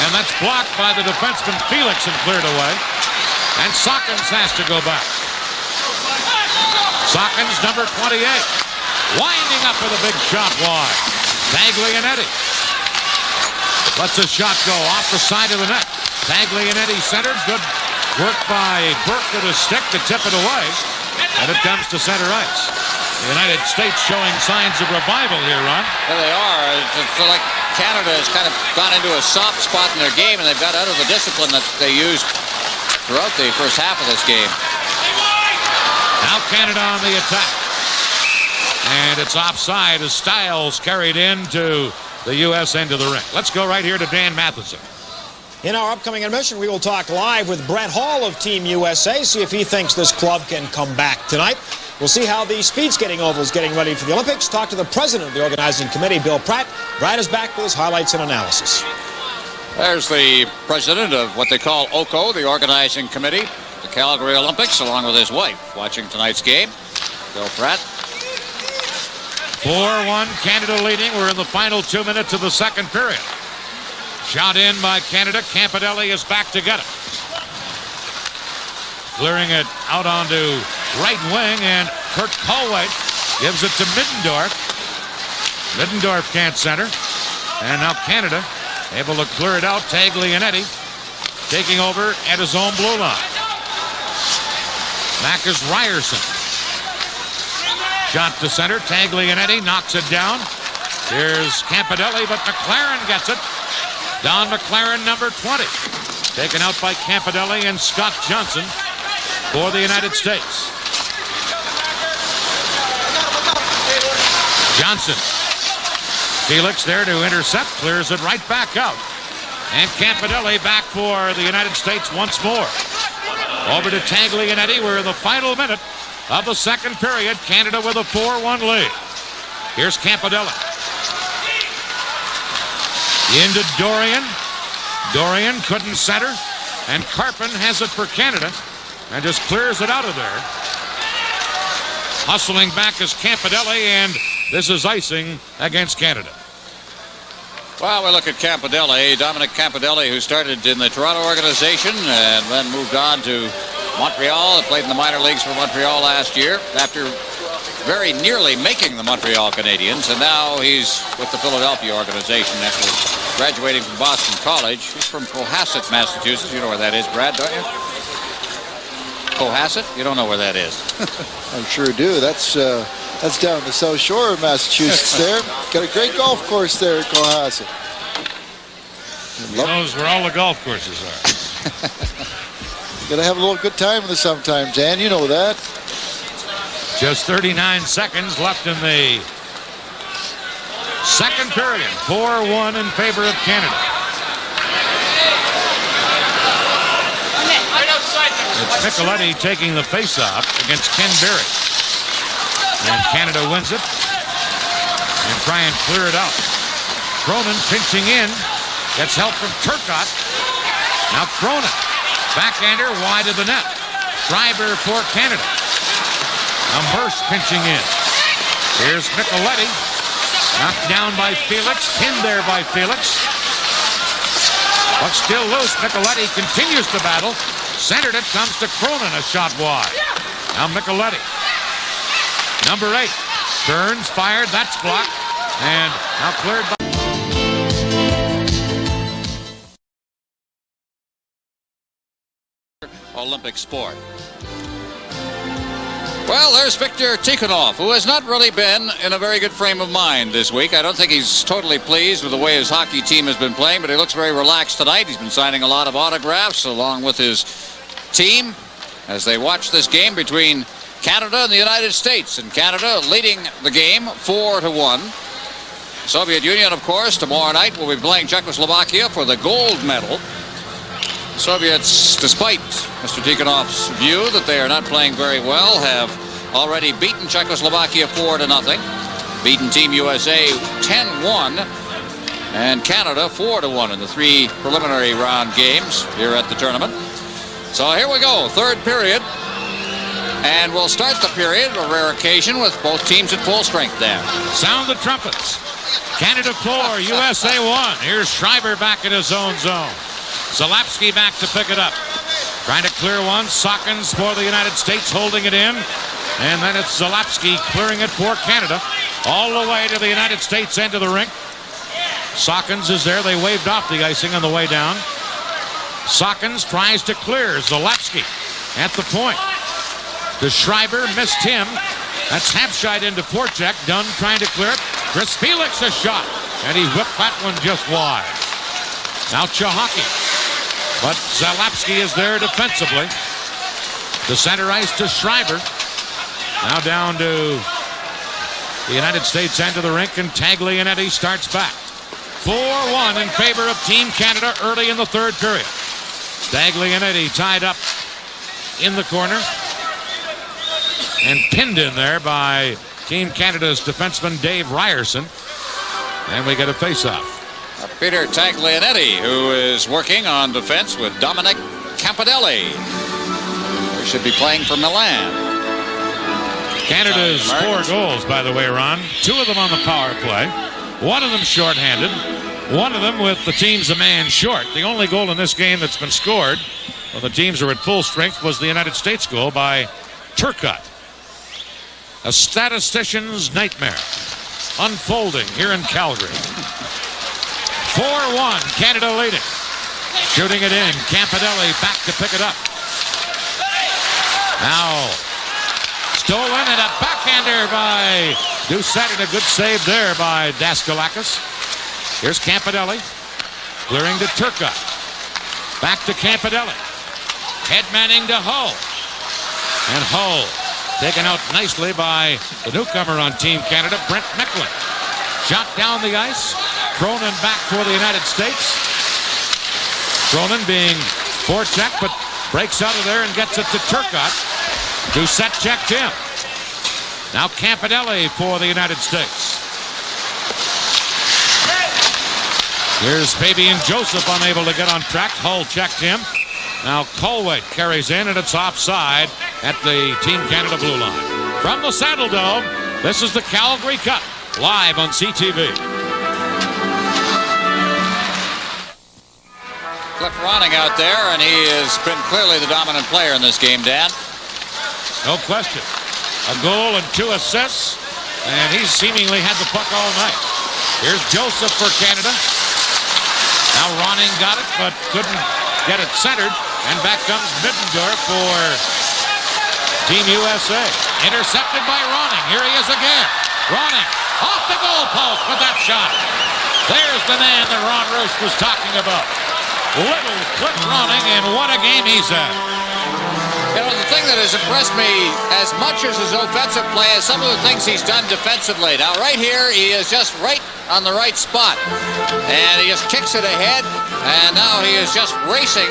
And that's blocked by the defenseman Felix and cleared away. And Sockens has to go back. Sockens, number 28. Winding up with a big shot wide. Taglianetti lets a shot go off the side of the net. Taglianetti centered. Good work by Burke with a stick to tip it away. And it comes to center ice. The United States showing signs of revival here, Ron. Yeah, they are. It's like Canada has kind of gone into a soft spot in their game, and they've got out of the discipline that they used throughout the first half of this game. Now Canada on the attack. And it's offside as Stylz carried into the U.S. end of the rink. Let's go right here to Dan Matheson. In our upcoming intermission, we will talk live with Brett Hall of Team USA, see if he thinks this club can come back tonight. We'll see how the speed skating oval is getting ready for the Olympics. Talk to the president of the organizing committee, Bill Pratt. Brad is back with his highlights and analysis. There's the president of what they call OCO, the organizing committee. the Calgary Olympics, along with his wife, watching tonight's game. Bill Pratt. 4-1, Canada leading. We're in the final 2 minutes of the second period. Shot in by Canada. Campodelli is back to get it. Clearing it out onto right wing, and Kurt Colway gives it to Middendorf. Middendorf can't center. And now Canada able to clear it out. Taglianetti taking over at his own blue line. Back is Rierson. Shot to center. Taglianetti knocks it down. Here's Campodelli, but McLaren gets it. Don McLaren, number 20. Taken out by Campodelli and Scott Johnson for the United States. Johnson. Felix there to intercept. Clears it right back out. And Campodelli back for the United States once more. Over to Taglianetti. We're in the final minute of the second period. Canada with a 4-1 lead. Here's Campodelli. Into Dorian. Dorian couldn't center. And Carpin has it for Canada and just clears it out of there. Hustling back is Campodelli, and this is icing against Canada. Well, we look at Campodelli, Dominic Campodelli, who started in the Toronto organization and then moved on to Montreal. Played in the minor leagues for Montreal last year after very nearly making the Montreal Canadiens, and now he's with the Philadelphia organization after graduating from Boston College. He's from Cohasset, Massachusetts. You know where that is, Brad, don't you? Cohasset? You don't know where that is. I sure do. That's down the South Shore of Massachusetts there. Got a great golf course there at Cohasset. He knows where all the golf courses are. Got to have a little good time with it sometimes, Dan. You know that. Just 39 seconds left in the second period. 4-1 in favor of Canada. It's Michelletti taking the face-off against Ken Berry. And Canada wins it. And try and clear it out. Cronin pinching in. Gets help from Turkottt. Now Cronin. Backhander wide of the net. Schreiber for Canada. Now Merce pinching in. Here's Michelletti. Knocked down by Felix. Pinned there by Felix. But still loose. Michelletti continues to battle. Centered it. Comes to Cronin. A shot wide. Now Michelletti. Number 8. Turns. Fired. That's blocked. And now cleared by... Olympic sport. Well, there's Viktor Tikhonov, who has not really been in a very good frame of mind this week. I don't think he's totally pleased with the way his hockey team has been playing, but he looks very relaxed tonight. He's been signing a lot of autographs along with his team as they watch this game between Canada and the United States. And Canada leading the game 4-1. Soviet Union, of course, tomorrow night will be playing Czechoslovakia for the gold medal. Soviets, despite Mr. Tikhonov's view that they are not playing very well, have already beaten Czechoslovakia 4-0, beaten Team USA 10-1, and Canada 4-1 in the 3 preliminary round games here at the tournament. So here we go, third period, and we'll start the period, a rare occasion, with both teams at full strength there. Sound the trumpets. Canada 4, USA 1. Here's Schreiber back in his own zone. Zalapsky back to pick it up. Trying to clear one. Sockins for the United States holding it in. And then it's Zalapsky clearing it for Canada. All the way to the United States end of the rink. Sockins is there. They waved off the icing on the way down. Sockins tries to clear. Zalapsky at the point. The Schreiber missed him. That's Хэбшайд into forecheck. Dunn trying to clear it. Chris Felix a shot. And he whipped that one just wide. Now Chahaki. But Zalapsky is there defensively. The center ice to Schreiber. Now down to the United States end of the rink, and Taglianetti starts back. 4-1 in favor of Team Canada early in the third period. Taglianetti tied up in the corner and pinned in there by Team Canada's defenseman Dave Rierson. And we get a face-off. Peter Taglianetti, who is working on defense with Dominic Campodelli. They should be playing for Milan. Canada's 4 goals, by the way, Ron. 2 of them on the power play. 1 of them shorthanded. 1 of them with the teams a man short. The only goal in this game that's been scored when the teams are at full strength was the United States goal by Turkott. A statistician's nightmare unfolding here in Calgary. 4-1, Canada leading. Shooting it in. Campanelli back to pick it up. Now stolen and a backhander by Doucette, and a good save there by Daskalakis. Here's Campanelli. Clearing to Turkottt. Back to Campanelli. Headmanning to Hull. And Hull taken out nicely by the newcomer on Team Canada, Brent Micklin. Shot down the ice. Cronin back for the United States. Cronin being forechecked, but breaks out of there and gets it to Turkottt. Doucette checked him. Now Campanelli for the United States. Here's Fabian Joseph unable to get on track. Hull checked him. Now Colway carries in, and it's offside at the Team Canada blue line. From the Saddledome, this is the Calgary Cup, live on CTV. Cliff Ronning out there, and he has been clearly the dominant player in this game, Dan. No question. A goal and 2 assists, and he's seemingly had the puck all night. Here's Joseph for Canada. Now Ronning got it, but couldn't get it centered, and back comes Middendorf for Team USA. Intercepted by Ronning. Here he is again. Ronning off the goalpost with that shot. There's the man that Ron Roche was talking about. Little Cliff Ronning, and what a game he's had. You know, the thing that has impressed me as much as his offensive play is some of the things he's done defensively. Now, right here, he is just right on the right spot. And he just kicks it ahead, and now he is just racing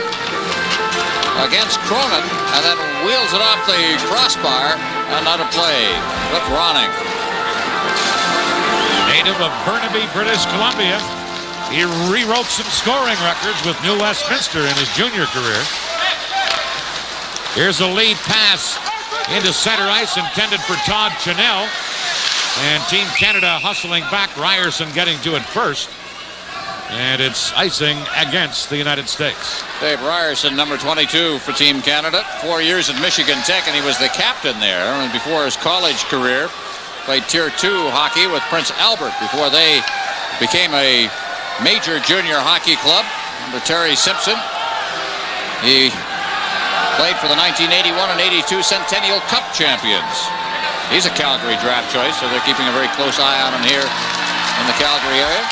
against Cronin, and then wheels it off the crossbar, and out of play. Cliff Ronning. Native of Burnaby, British Columbia. He rewrote some scoring records with New Westminster in his junior career. Here's a lead pass into center ice intended for Todd Chanel. And Team Canada hustling back. Rierson getting to it first. And it's icing against the United States. Dave Rierson, number 22 for Team Canada. 4 years at Michigan Tech, and he was the captain there. And before his college career, played Tier 2 hockey with Prince Albert before they became a major junior hockey club under Terry Simpson. He played for the 1981 and 82 Centennial Cup champions. He's a Calgary draft choice, so they're keeping a very close eye on him here in the Calgary area.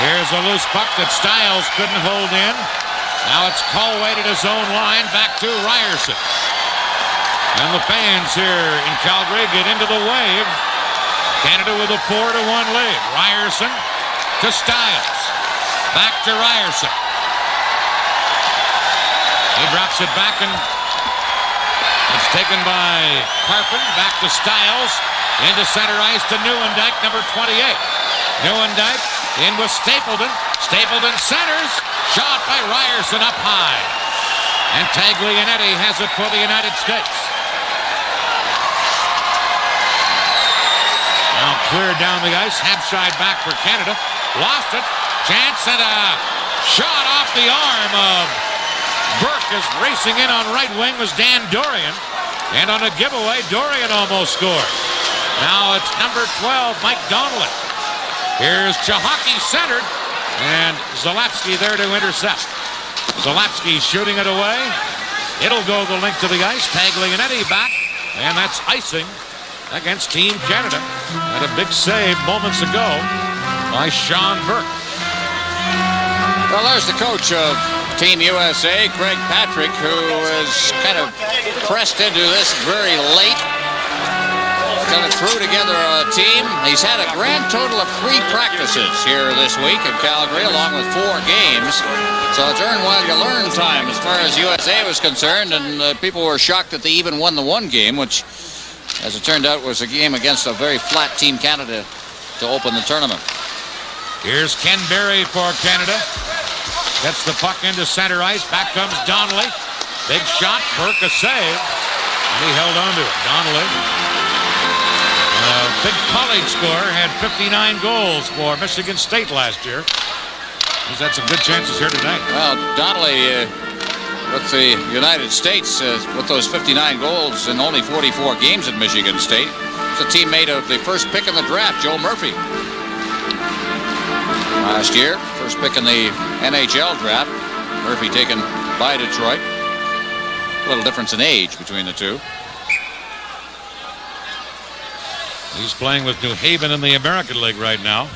Here's a loose puck that Stайлz couldn't hold in. Now it's Colway to his own line, back to Rierson. And the fans here in Calgary get into the wave. Canada with a 4-1 lead. Rierson to Stайлz. Back to Rierson. He drops it back, and it's taken by Carpin. Back to Stайлz. Into center ice to Nieuwendyk, number 28. Nieuwendyk in with Stapleton. Stapleton centers. Shot by Rierson up high. And Taglianetti has it for the United States. Now cleared down the ice. Хэбшайд back for Canada. Lost it. Chance and a shot off the arm of Burke is racing in on right wing was Dan Dorian. And on a giveaway, Dorian almost scored. Now it's number 12, Mike Donnelly. Here's Chahaki centered. And Zalapsky there to intercept. Zalapsky shooting it away. It'll go the length of the ice. Taglianetti back. And that's icing against Team Canada. And a big save moments ago by Sean Burke. Well, there's the coach of Team USA, Craig Patrick, who is kind of pressed into this very late. Kind of threw together a team. He's had a grand total of 3 practices here this week in Calgary, along with 4 games. So it's earn while you learn time as far as USA was concerned, and people were shocked that they even won the one game, which, as it turned out, was a game against a very flat Team Canada to open the tournament. Here's Ken Berry for Canada. Gets the puck into center ice. Back comes Donnelly. Big shot, Burke a save. And he held on to it. Donnelly, big college scorer, had 59 goals for Michigan State last year. He's had some good chances here tonight. Well, Donnelly with the United States with those 59 goals in only 44 games at Michigan State. It's a teammate of the first pick in the draft, Joe Murphy. Last year, first pick in the NHL draft. Murphy taken by Detroit. A little difference in age between the two. He's playing with New Haven in the American League right now.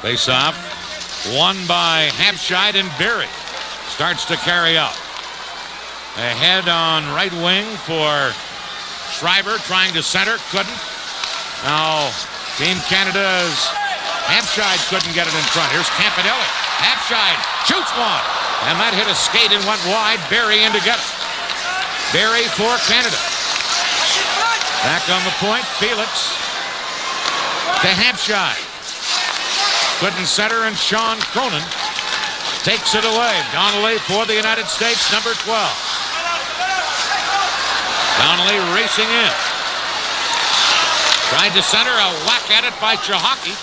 Face-off, won by Хэбшайd, and Berry starts to carry out. Ahead on right wing for Schreiber, trying to center, couldn't. Now, Team Canada's Хэбшайd couldn't get it in front. Here's Campanelli. Хэbшайd shoots one, and that hit a skate and went wide. Berry in to get it. Berry for Canada. Back on the point, Felix to Хэbшайd. Couldn't center, and Sean Cronin takes it away. Donnelly for the United States, number 12. Donnelly racing in. Tried to center, a whack at it by Chahaki.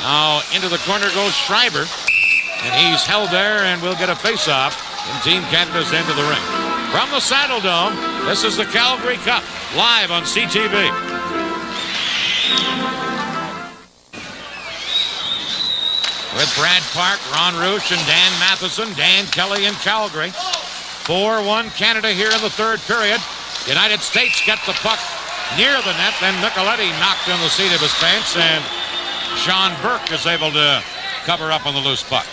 Now into the corner goes Schreiber, and he's held there and will get a face-off in Team Canada's end of the ring. From the Saddledome, this is the Calgary Cup, live on CTV. With Brad Park, Ron Roosh, and Dan Matheson, Dan Kelly in Calgary. 4-1 Canada here in the third period. United States get the puck near the net, then Michelletti knocked on the seat of his pants, and Sean Burke is able to cover up on the loose puck.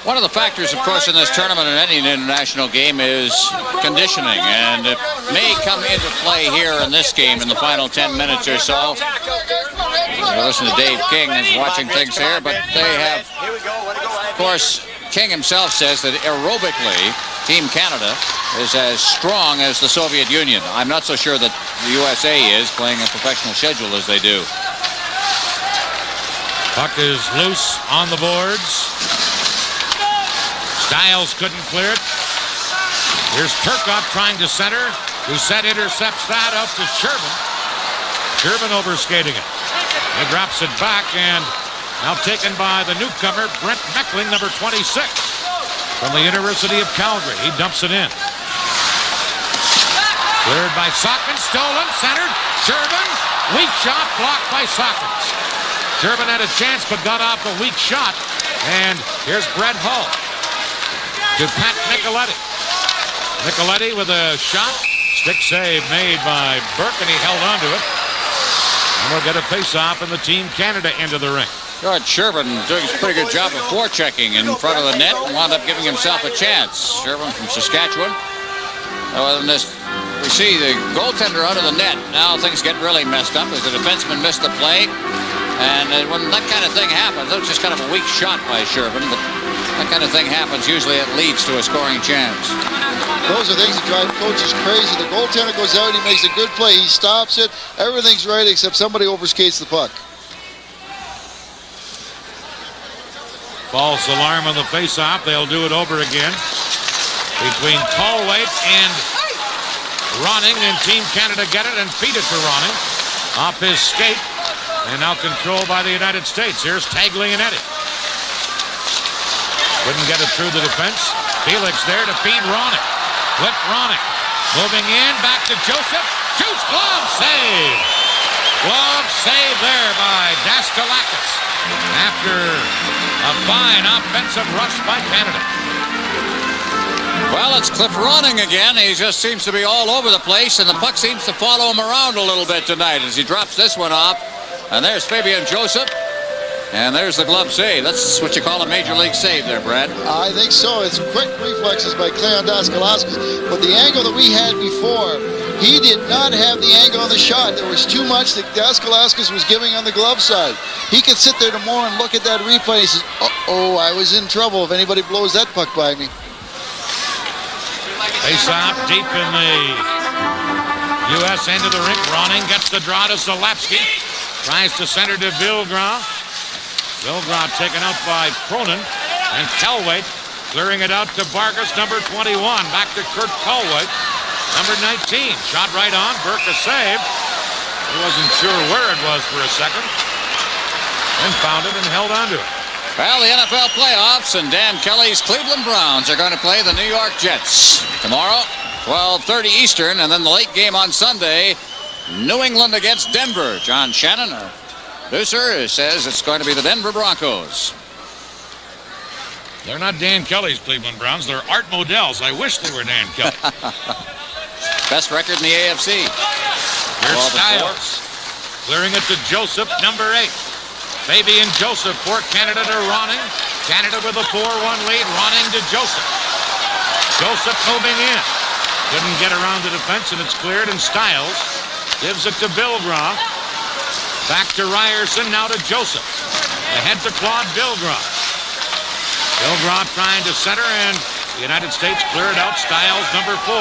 One of the factors, of course, in this tournament and any international game is conditioning, and it may come into play here in this game in the final 10 minutes or so. Listen to Dave King is watching things here, but they have, of course, King himself says that aerobically, Team Canada is as strong as the Soviet Union. I'm not so sure that the USA is playing a professional schedule as they do. Puck is loose on the boards. Stylz couldn't clear it. Here's Turkottt trying to center. Doucette intercepts that up to Sherman. Sherman overskating it. He drops it back, and now taken by the newcomer, Brent Meckling, number 26, from the University of Calgary. He dumps it in. Cleared by Sockins, stolen, centered. Sherman, weak shot, blocked by Sockins. Sherman had a chance, but got off a weak shot. And here's Brett Hull to Pat Michelletti. Michelletti with a shot. Stick save made by Burke, and he held on to it. And we'll get a face-off in the Team Canada end of the ring. George Sherman doing a pretty good job of forechecking in front of the net and wound up giving himself a chance. Sherman from Saskatchewan. Other than this, we see the goaltender out of the net. Now things get really messed up as the defenseman missed the play. And when that kind of thing happens, that was just kind of a weak shot by Sherman, but that kind of thing happens. Usually it leads to a scoring chance. Those are things that drive coaches crazy. The goaltender goes out, he makes a good play, he stops it, everything's right except somebody overskates the puck. False alarm on the face-off. They'll do it over again between Tallwaite and Ronning, and Team Canada get it and feed it to Ronning off his skate, and now controlled by the United States. Here's Taglianetti. Couldn't get it through the defense. Felix there to feed Ronning. Flip Ronning. Moving in, back to Joseph. Shoots, glove save. Glove save there by Daskalakis after a fine offensive rush by Canada. Well, it's Cliff Ronning again. He just seems to be all over the place, and the puck seems to follow him around a little bit tonight as he drops this one off. And there's Fabian Joseph. And there's the glove save. That's what you call a major league save there, Brad. I think so. It's quick reflexes by Cleon Daskalakis. But the angle that we had before, he did not have the angle on the shot. There was too much that Daskalakis was giving on the glove side. He could sit there tomorrow and look at that replay and he says, uh-oh, I was in trouble if anybody blows that puck by me. Face off deep in the U.S. end of the rink. Ronning gets the draw to Zalapsky. Tries to center to Vilgrand. Vilgrand taken out by Cronin. And Tallwaite Clearing it out to Vargas, number 21. Back to Kurt Colway, number 19. Shot right on. Burke a save. He wasn't sure where it was for a second. Then found it and held on to it. Well, the NFL playoffs and Dan Kelly's Cleveland Browns are going to play the New York Jets tomorrow, 12:30 Eastern, and then the late game on Sunday, New England against Denver. John Shannon, our producer, says it's going to be the Denver Broncos. They're not Dan Kelly's Cleveland Browns. They're Art Modell's. I wish they were Dan Kelly. Best record in the AFC. Here's Stайлz. Clearing it to Joseph, number 8. Fabian Joseph for Canada to Ronning. Canada with a 4-1 lead. Ronning to Joseph. Joseph moving in. Couldn't get around the defense, and it's cleared, and Stайлz gives it to Bilgrah. Back to Rierson, now to Joseph. Ahead to Claude Bilgrah. Bilgrah trying to center, and the United States clear it out. Stайлz, number 4,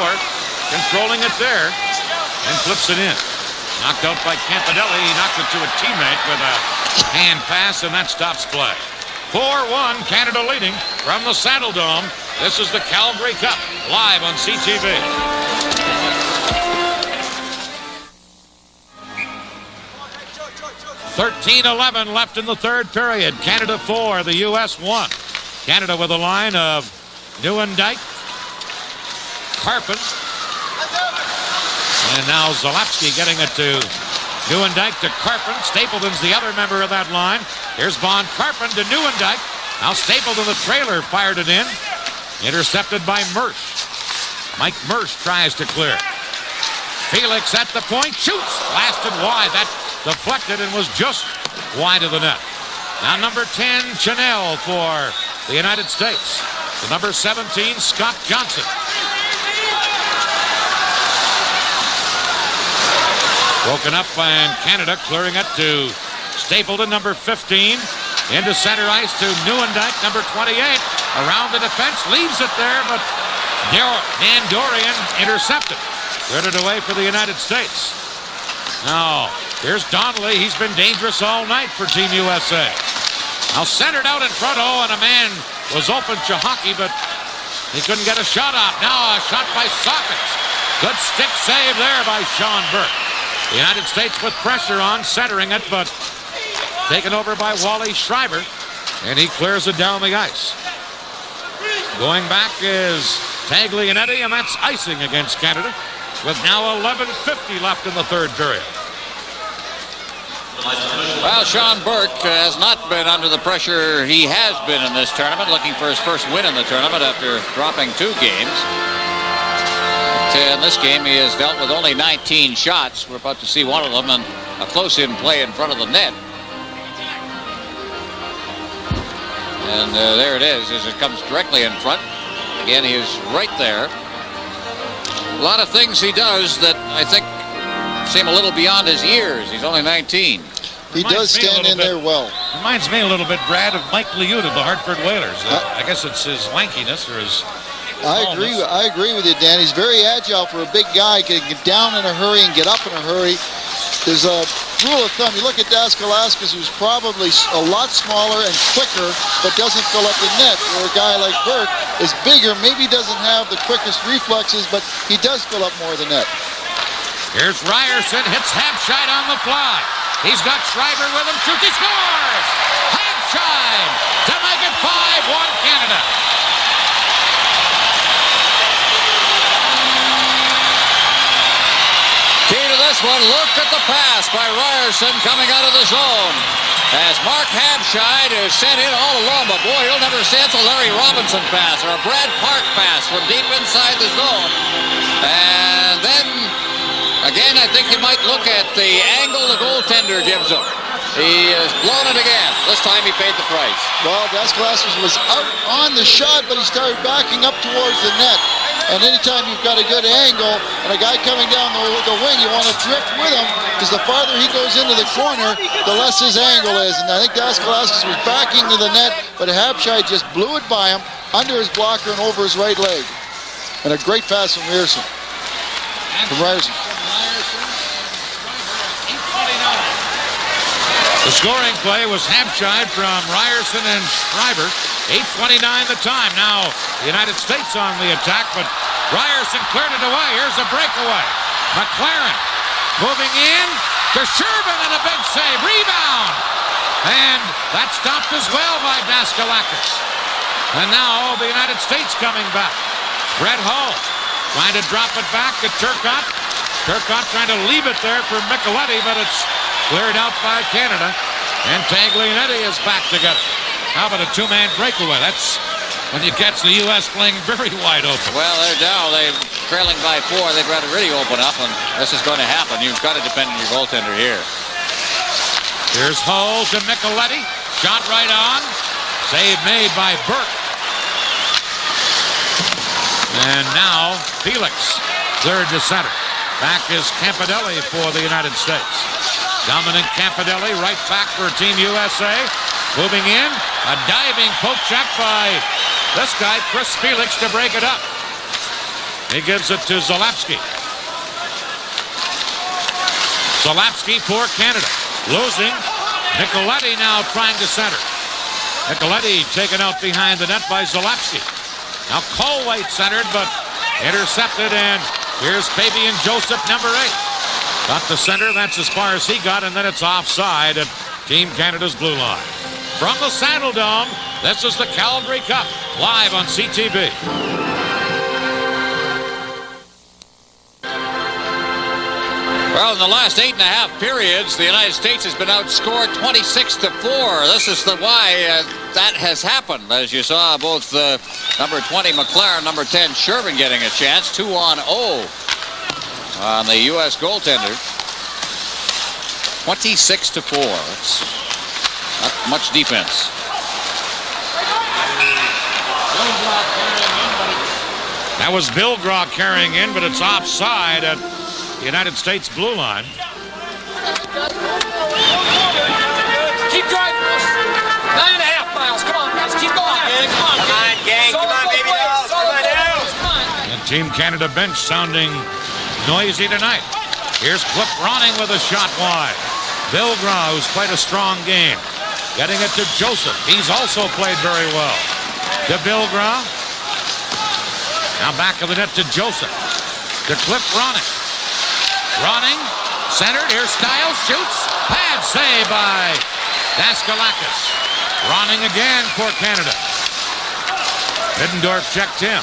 controlling it there, and flips it in. Knocked out by Campanelli. He knocked it to a teammate with a hand pass, and that stops play. 4-1, Canada leading from the Saddledome. This is the Calgary Cup, live on CTV. .13-11 left in the third period. Canada 4, the U.S. 1. Canada with a line of Nieuwendyk, Carpen, and now Zalapsky getting it to Nieuwendyk to Carpen. Stapleton's the other member of that line. Here's Von Carpen to Nieuwendyk. Now Stapleton, the trailer, fired it in. Intercepted by Mersch. Mike Mersch tries to clear. Felix at the point, shoots. Blasted wide. That deflected and was just wide of the net. Now number 10, Chanel for the United States. The number 17, Scott Johnson. Broken up, and Canada clearing it to Stapleton, number 15. Into center ice to Nieuwendyk, number 28. Around the defense, leaves it there, but Dan Dorian intercepted. Cleared it away for the United States. Now, here's Donnelly. He's been dangerous all night for Team USA. Now centered out in front, and a man was open, Chahaki, but he couldn't get a shot off. Now a shot by Sockets. Good stick save there by Sean Burke. The United States with pressure on, centering it, but taken over by Wally Schreiber, and he clears it down the ice. Going back is Taglianetti, and that's icing against Canada, with now 11:50 left in the third period. Well, Sean Burke has not been under the pressure he has been in this tournament, looking for his first win in the tournament after dropping 2 games. In this game, he has dealt with only 19 shots. We're about to see one of them, and a close-in play in front of the net. And there it is, as it comes directly in front. Again, he is right there. A lot of things he does that I think seem a little beyond his years. He's only 19. He does stand in there well. Reminds me a little bit, Brad, of Mike Liut of the Hartford Whalers. I guess it's his lankiness or his... I agree with you, Dan. He's very agile for a big guy. Can get down in a hurry and get up in a hurry. There's a rule of thumb. You look at Daskalauskas, who's probably a lot smaller and quicker, but doesn't fill up the net. Where a guy like Burke is bigger, maybe doesn't have the quickest reflexes, but he does fill up more of the net. Here's Rierson, hits Habscheid on the fly. He's got Schreiber with him, shoots, he scores! Habscheid to make it 5-1 Canada. Key to this one, look at the pass by Rierson coming out of the zone. As Mark Habscheid is sent in all alone, but boy, you'll never say it's a Larry Robinson pass or a Brad Park pass from deep inside the zone. And then, again, I think you might look at the angle the goaltender gives him. He has blown it again. This time he paid the price. Well, Daskalauskas was out on the shot, but he started backing up towards the net. And anytime you've got a good angle and a guy coming down the wing, you want to drift with him, because the farther he goes into the corner, the less his angle is. And I think Daskalauskas was backing to the net, but Habscheid just blew it by him under his blocker and over his right leg. And a great pass from Rierson. The scoring play was Habscheid from Rierson and Schreiber. 8:29 the time. Now the United States on the attack, but Rayerson cleared it away. Here's a breakaway. McLaren moving in to Shervin and a big save. Rebound. And that stopped as well by Daskalakis. And now the United States coming back. Brett Hull trying to drop it back to Turkottt. Turkottt trying to leave it there for Michelletti, but it's cleared out by Canada. And Taglianetti is back together. How about a two-man breakaway? That's when you catch the U.S. playing very wide open. Well, they're down. They're trailing by 4. They'd rather really open up, and this is going to happen. You've got to depend on your goaltender here. Here's Hull to Michelletti. Shot right on. Save made by Burke. And now Felix, third to center. Back is Campidelli for the United States. Dominic Campidelli right back for Team USA. Moving in, a diving poke check by this guy, Chris Felix, to break it up. He gives it to Zalapski. Zalapski for Canada. Losing. Michelletti now trying to center. Michelletti taken out behind the net by Zalapski. Now Colway centered, but intercepted, and here's Fabian Joseph, number 8. Got the center, that's as far as he got, and then it's offside at Team Canada's blue line. From the Saddledome, this is the Calgary Cup, live on CTV. Well, in the last 8.5 periods, the United States has been outscored 26-4. This is why that has happened. As you saw, both number 20 McLaren, number 10 Shervin getting a chance. 2-0 on the U.S. goaltender. 26-4. That's not much defense. That was Bilgrog carrying in, but it's offside at the United States blue line. Keep driving. 9.5 miles. Come on, guys. Keep going. Come on, gang. Come on, baby dolls. Come on now. And Team Canada bench sounding noisy tonight. Here's Cliff Ronning with a shot wide. Bilgrog, who's played a strong game, getting it to Joseph. He's also played very well. To Bilgrog. Now back of the net to Joseph. To Cliff Ronning. Ronning, centered. Here's Stайлз, shoots. Pad save by Daskalakis. Ronning again for Canada. Middendorf checked him.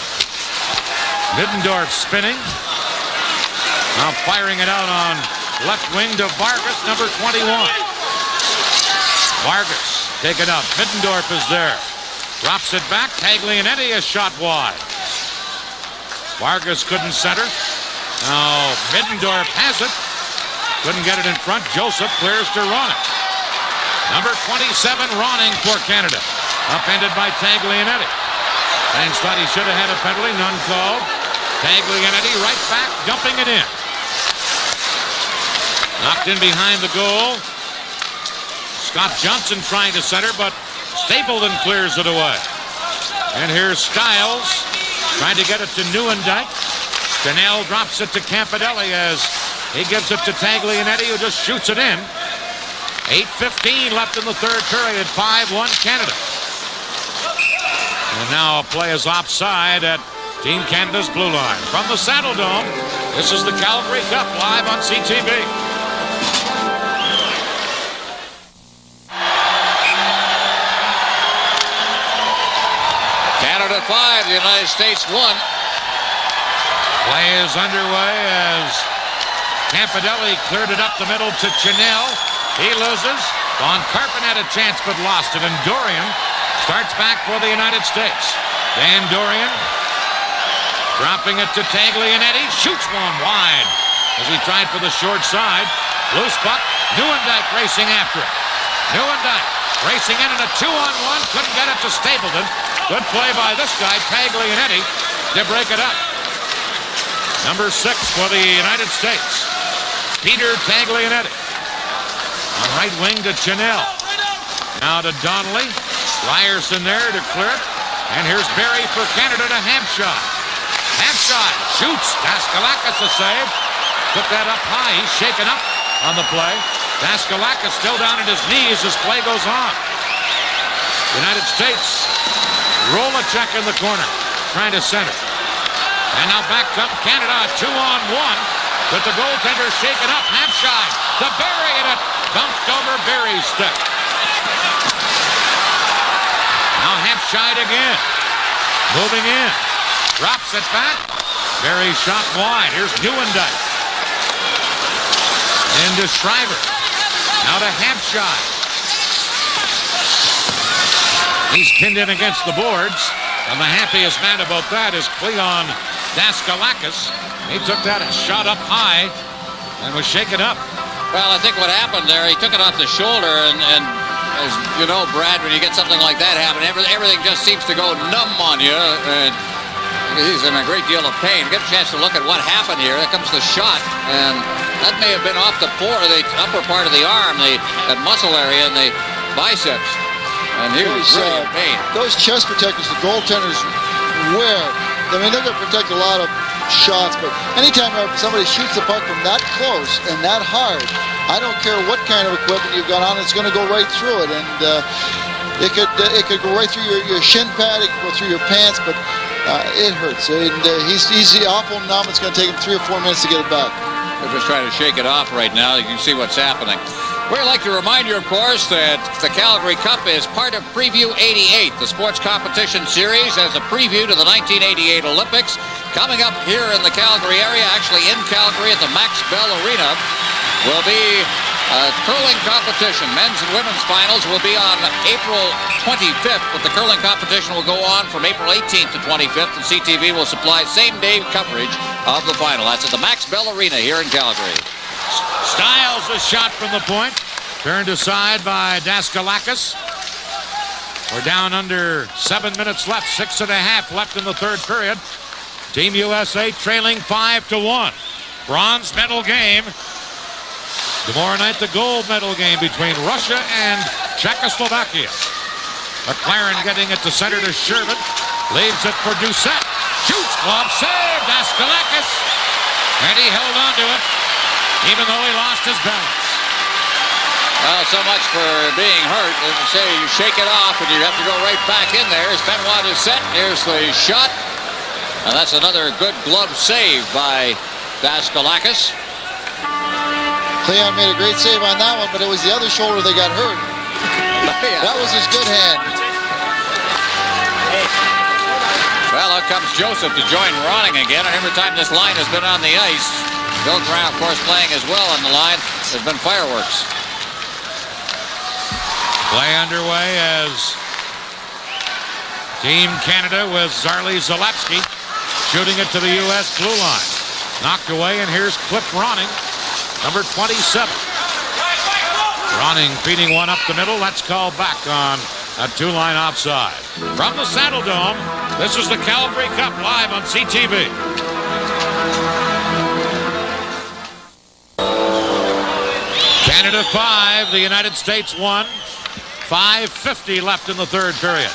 Middendorf spinning. Now firing it out on left wing to Vargas, number 21. Vargas taken up. Middendorf is there. Drops it back. Taglianetti is shot wide. Vargas couldn't center. Now Middendorf has it. Couldn't get it in front. Joseph clears to Ronning. Number 27, Ronning for Canada. Upended by Taglianetti. Thanks thought he should have had a penalty. None called. Taglianetti right back, dumping it in. Knocked in behind the goal. Scott Johnson trying to center, but Stapleton clears it away. And here's Stайлz trying to get it to Nieuwendyk. Chanel drops it to Campidelli as he gives it to Taglianetti, who just shoots it in. 8:15 left in the third period. 5-1 Canada. And now a play is offside at Team Canada's blue line. From the Saddledome, this is the Calgary Cup live on CTV. Canada 5, the United States 1. Play is underway as Campidelli cleared it up the middle to Chanel. He loses. Von Karpen had a chance but lost it. And Dorian starts back for the United States. Dan Dorian dropping it to Taglianetti. Shoots one wide as he tried for the short side. Loose puck. Nieuwendyk racing after it. Nieuwendyk racing in a 2-on-1. Couldn't get it to Stapleton. Good play by this guy, Taglianetti, to break it up. Number 6 for the United States, Peter Taglianetti. On right wing to Chanel. Now to Donnelly. Rayerson there to clear it. And here's Berry for Canada to Hampshire. Hampshire shoots. Daskalakis a save. Took that up high. He's shaken up on the play. Daskalakis still down at his knees as play goes on. United States Rolacek in the corner, trying to center. And now back comes Canada, a 2-on-1 with the goaltender shaken up. Хэбшайд, the Berry, and it bounced over Berry's stick. Now Хэbšajd again, moving in, drops it back. Berry shot wide. Here's Nieuwendyk. Into Shriver. Now to Хэbšajd. He's pinned in against the boards. And the happiest man about that is Cleon Daskalakis. He took that and shot up high and was shaken up. Well, I think what happened there, he took it off the shoulder, and as you know, Brad, when you get something like that happen, everything just seems to go numb on you, and he's in a great deal of pain. Get a chance to look at what happened here. There comes the shot, and that may have been off the upper part of the arm, that muscle area in the biceps. And he was really in pain. Those chest protectors the goaltenders wear, I mean, they're going to protect a lot of shots, but anytime somebody shoots the puck from that close and that hard, I don't care what kind of equipment you've got on, it's going to go right through it. And it could go right through your shin pad, it could go through your pants, but it hurts. And he's awful numb. It's going to take him 3 or 4 minutes to get it back. They're just trying to shake it off right now. You can see what's happening. We'd like to remind you, of course, that the Calgary Cup is part of Preview 88, the sports competition series, as a preview to the 1988 Olympics. Coming up here in the Calgary area, actually in Calgary at the Max Bell Arena, will be a curling competition. Men's and women's finals will be on April 25th, but the curling competition will go on from April 18th to 25th, and CTV will supply same-day coverage of the final. That's at the Max Bell Arena here in Calgary. Stайлз, a shot from the point. Turned aside by Daskalakis. We're down under 7 minutes left. 6.5 left in the third period. Team USA trailing 5-1. Bronze medal game. Tomorrow night, the gold medal game between Russia and Czechoslovakia. McLaren getting it to center to Sherman. Leaves it for Doucette. Shoots, glove save. Daskalakis. And he held on to it, even though he lost his balance. Well, so much for being hurt. As I say, you shake it off and you have to go right back in there. As Benoit is set, here's the shot. And that's another good glove save by Daskalakis. Cleon made a great save on that one, but it was the other shoulder that got hurt. Yeah. That was his good hand. Well, out comes Joseph to join Ronning again. And every time this line has been on the ice, Bill Graham, of course, playing as well on the line. There's been fireworks. Play underway as Team Canada with Zarley Zalapski shooting it to the U.S. blue line. Knocked away, and here's Cliff Ronning, number 27. Ronning feeding one up the middle. That's called back on a 2-line offside. From the Saddledome, this is the Calgary Cup live on CTV. Canada 5, the United States 1. 5:50 left in the third period.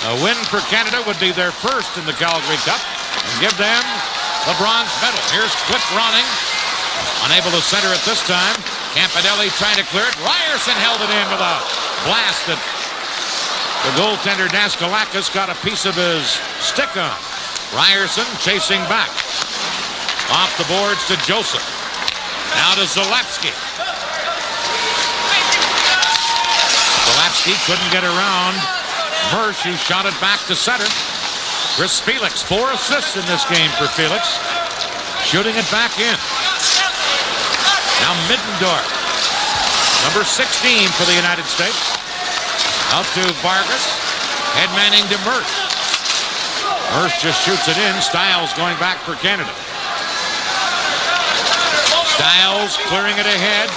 A win for Canada would be their first in the Calgary Cup and give them the bronze medal. Here's Cliff Ronning, unable to center it this time. Campanelli trying to clear it. Rayerson held it in with a blast that the goaltender Daskalakis got a piece of his stick on. Rayerson chasing back. Off the boards to Joseph. Now to Zalapski. Zalapski couldn't get around Mersch, who shot it back to center. Chris Felix, 4 assists in this game for Felix. Shooting it back in. Now Middendorf, number 16 for the United States. Out to Vargas. Head manning to Mersch. Mersch just shoots it in. Stайлз going back for Canada. Stайлz clearing it ahead.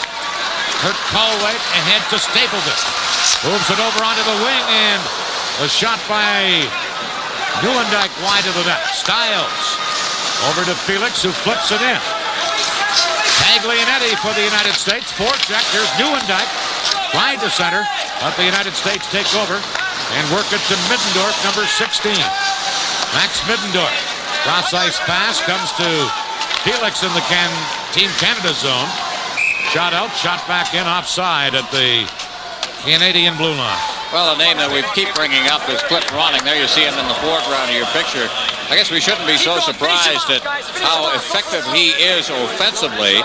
Kurt Colway ahead to Stapleton. Moves it over onto the wing, and a shot by Nieuwendyk wide of the net. Stайлz over to Felix, who flips it in. Taglianetti for the United States. Forecheck. Here's Nieuwendyk. Tried to center, but the United States take over and work it to Middendorf, number 16. Max Middendorf. Cross-ice pass comes to Felix in the Team Canada zone. Shot out, shot back in offside at the Canadian blue line. Well, a name that we keep bringing up is Cliff Ronning. There you see him in the foreground of your picture. I guess we shouldn't be so surprised at how effective he is offensively.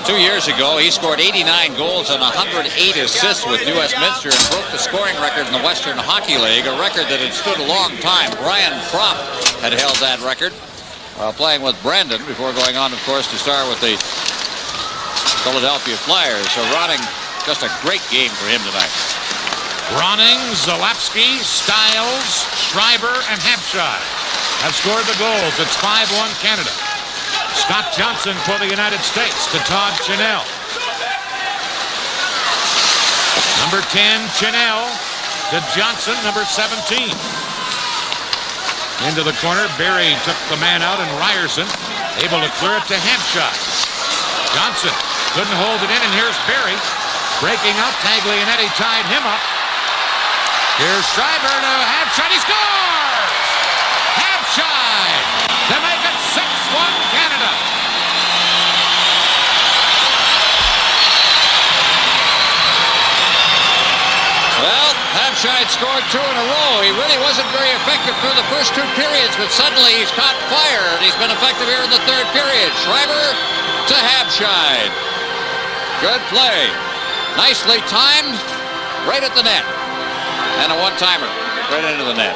2 years ago, he scored 89 goals and 108 assists with U.S. Minster and broke the scoring record in the Western Hockey League, a record that had stood a long time. Brian Propp had held that record while playing with Brandon before going on, of course, to star with the Philadelphia Flyers. So Ronning, just a great game for him tonight. Ronning, Zalapsky, Stylz, Schreiber, and Habshai have scored the goals. It's 5-1 Canada. Scott Johnson for the United States to Todd Chenell. Number 10, Chenell to Johnson, number 17. Into the corner, Berry took the man out, and Rierson able to clear it to Habshai. Johnson couldn't hold it in, and here's Berry breaking out. Taglianetti tied him up. Here's Schreiber to Habshai. He scores! Habshai to make it 6-1 Canada. Well, Habshai scored 2 in a row. He really wasn't very effective through the first 2 periods, but suddenly he's caught fire, and he's been effective here in the 3rd period. Schreiber to Habshai. Good play. Nicely timed, right at the net. And a one-timer right into the net.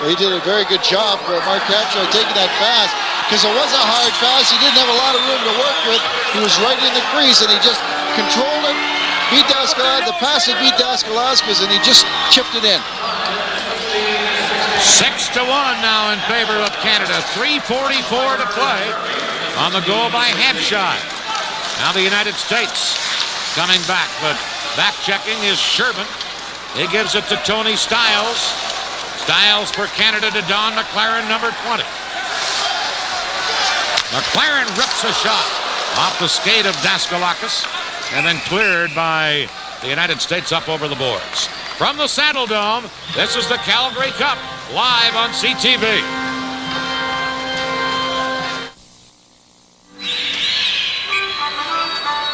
He did a very good job for Mark Habshai taking that pass, because it was a hard pass. He didn't have a lot of room to work with. He was right in the crease, and he just controlled it. Beat Daskalauskas. The pass had beat Daskalauskas, and he just chipped it in. 6-1 now in favor of Canada. 3:44 to play on the goal by Habshai. Now the United States coming back, but back-checking is Sherman. He gives it to Tony Stylz. Stylz for Canada to Don McLaren, number 20. McLaren rips a shot off the skate of Daskalauskas and then cleared by the United States up over the boards. From the Saddledome, this is the Calgary Cup, live on CTV.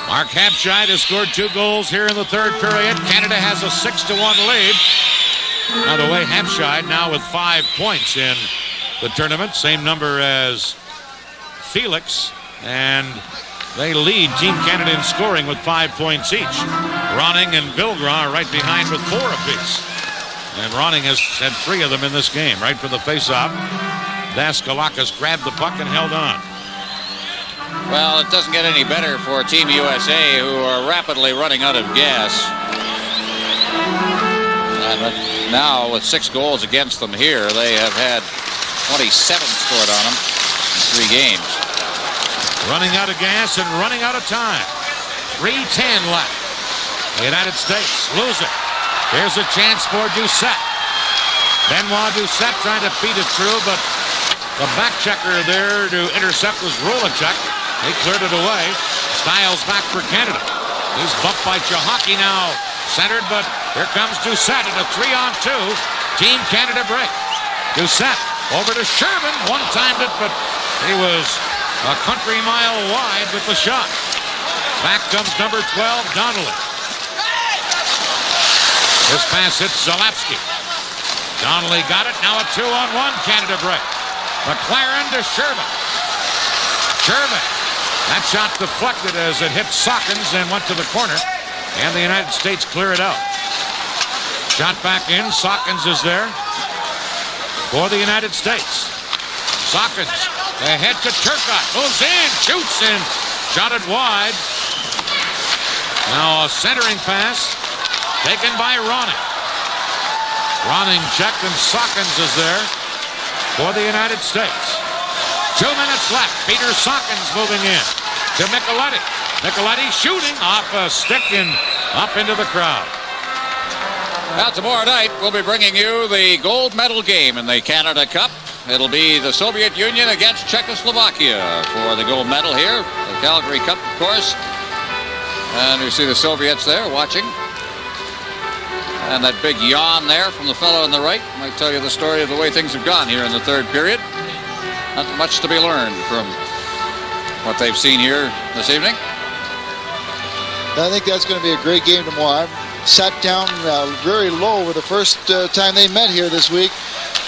Mark Habshai has scored 2 goals here in the 3rd period. Canada has a 6-1 lead. By the way, Habshai now with 5 points in the tournament, same number as Felix, and they lead Team Canada in scoring with 5 points each. Ronning and Vilgra are right behind with 4 apiece. And Ronning has had 3 of them in this game, right for the face-off. Daskalauskas grabbed the puck and held on. Well, it doesn't get any better for Team USA, who are rapidly running out of gas. And now, with 6 goals against them here, they have had 27 scored on them in 3 games. Running out of gas and running out of time. 3:10 left. The United States lose it. Here's a chance for Doucette. Benoit Doucette trying to feed it through, but the back checker there to intercept was Rolachek. He cleared it away. Stylz back for Canada. He's bumped by Chahaki now. Centered, but here comes Doucette in a 3-on-2. Team Canada break. Doucette over to Sherman. One-timed it, but he was a country mile wide with the shot. Back comes number 12, Donnelly. This pass hits Zalapsky. Donnelly got it. Now a 2-on-1 Canada break. McLaren to Sherman. Sherman. That shot deflected as it hit Sockens and went to the corner. And the United States clear it out. Shot back in. Sockens is there for the United States. Sockens ahead to Turkottt. Moves in. Shoots and shot it wide. Now a centering pass taken by Ronning. Ronning checked and Sockens is there for the United States. 2 minutes left. Peter Sockens moving in to Michelletti. Michelletti shooting off a stick and up into the crowd. Now tomorrow night we'll be bringing you the gold medal game in the Canada Cup. It'll be the Soviet Union against Czechoslovakia for the gold medal here. The Calgary Cup, of course. And you see the Soviets there watching. And that big yawn there from the fellow on the right might tell you the story of the way things have gone here in the 3rd period. Not much to be learned from what they've seen here this evening. I think that's going to be a great game tomorrow. I'm sat down very low for the first time they met here this week,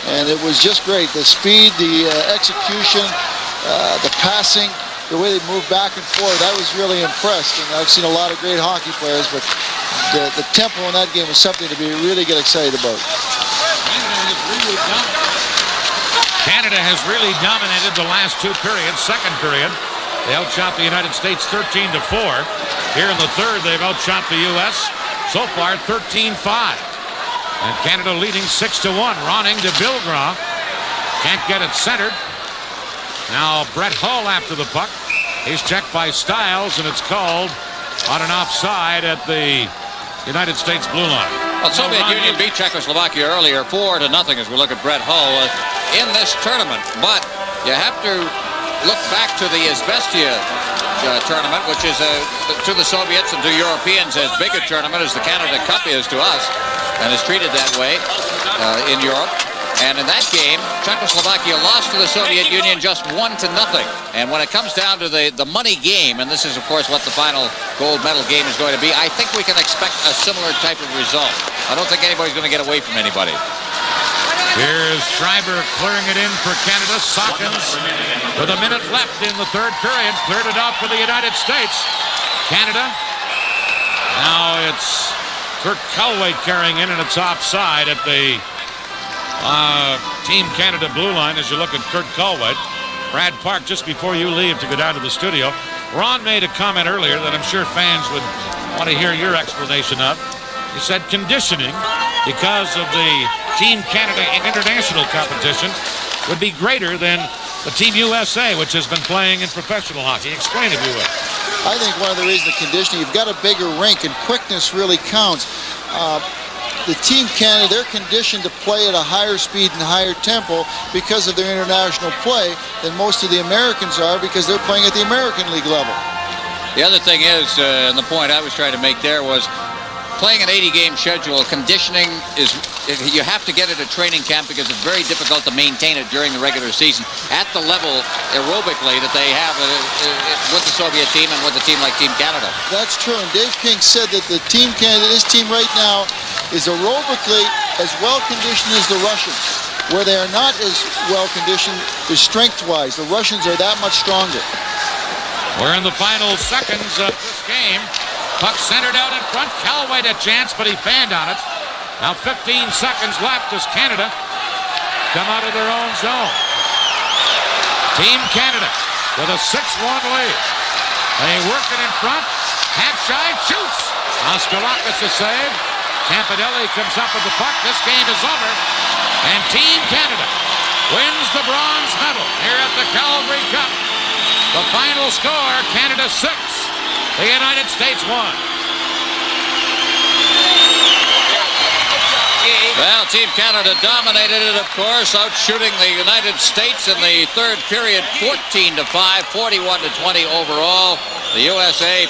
and it was just great. The speed, the execution, the passing, the way they moved back and forth, I was really impressed. And I've seen a lot of great hockey players, but the tempo in that game was something to really get excited about. Canada has really dominated the last two periods. Second period, they outshot the United States 13-4. Here in the third, they've outshot the U.S. so far 13-5. And Canada leading 6-1. Ronning to Bilgra. Can't get it centered. Now Brett Hull after the puck. He's checked by Stylez, and it's called on an offside at the United States blue line. Well, Soviet Union beat Czechoslovakia earlier 4-0 as we look at Brett Hull in this tournament. But you have to look back to the Izvestia tournament, which is to the Soviets and to Europeans as big a tournament as the Canada Cup is to us, and is treated that way in Europe. And in that game, Czechoslovakia lost to the Soviet Union just 1-0. And when it comes down to the money game, and this is, of course, what the final gold medal game is going to be, I think we can expect a similar type of result. I don't think anybody's going to get away from anybody. Here's Schreiber clearing it in for Canada. Sawkins, with a minute left in the third period, cleared it out for the United States. Canada. Now it's Kurt Calway carrying in, and it's offside at the Team Canada blue line as you look at Kurt Calway. Brad Park, just before you leave to go down to the studio, Ron made a comment earlier that I'm sure fans would want to hear your explanation of. He said conditioning, because of the Team Canada in international competition, would be greater than the Team USA, which has been playing in professional hockey. Explain, if you will. I think one of the reasons the conditioning, you've got a bigger rink, and quickness really counts. The Team Canada, they're conditioned to play at a higher speed and higher tempo because of their international play than most of the Americans are, because they're playing at the American League level. The other thing is, and the point I was trying to make there was, playing an 80-game schedule, conditioning is, you have to get it at training camp because it's very difficult to maintain it during the regular season at the level aerobically that they have with the Soviet team and with a team like Team Canada. That's true, and Dave King said that the Team Canada, this team right now, is aerobically as well-conditioned as the Russians. Where they are not as well-conditioned is strength-wise. The Russians are that much stronger. We're in the final seconds of this game. Puck centered out in front. Calway had a chance, but he fanned on it. Now 15 seconds left as Canada come out of their own zone. Team Canada with a 6-1 lead. They work it in front. Хэбшайд shoots. Oskalakis is saved. Campanelli comes up with the puck. This game is over. And Team Canada wins the bronze medal here at the Calgary Cup. The final score, Canada 6, the United States 1. Well, Team Canada dominated it, of course, outshooting the United States in the third period, 14-5, 41-20 overall. The USA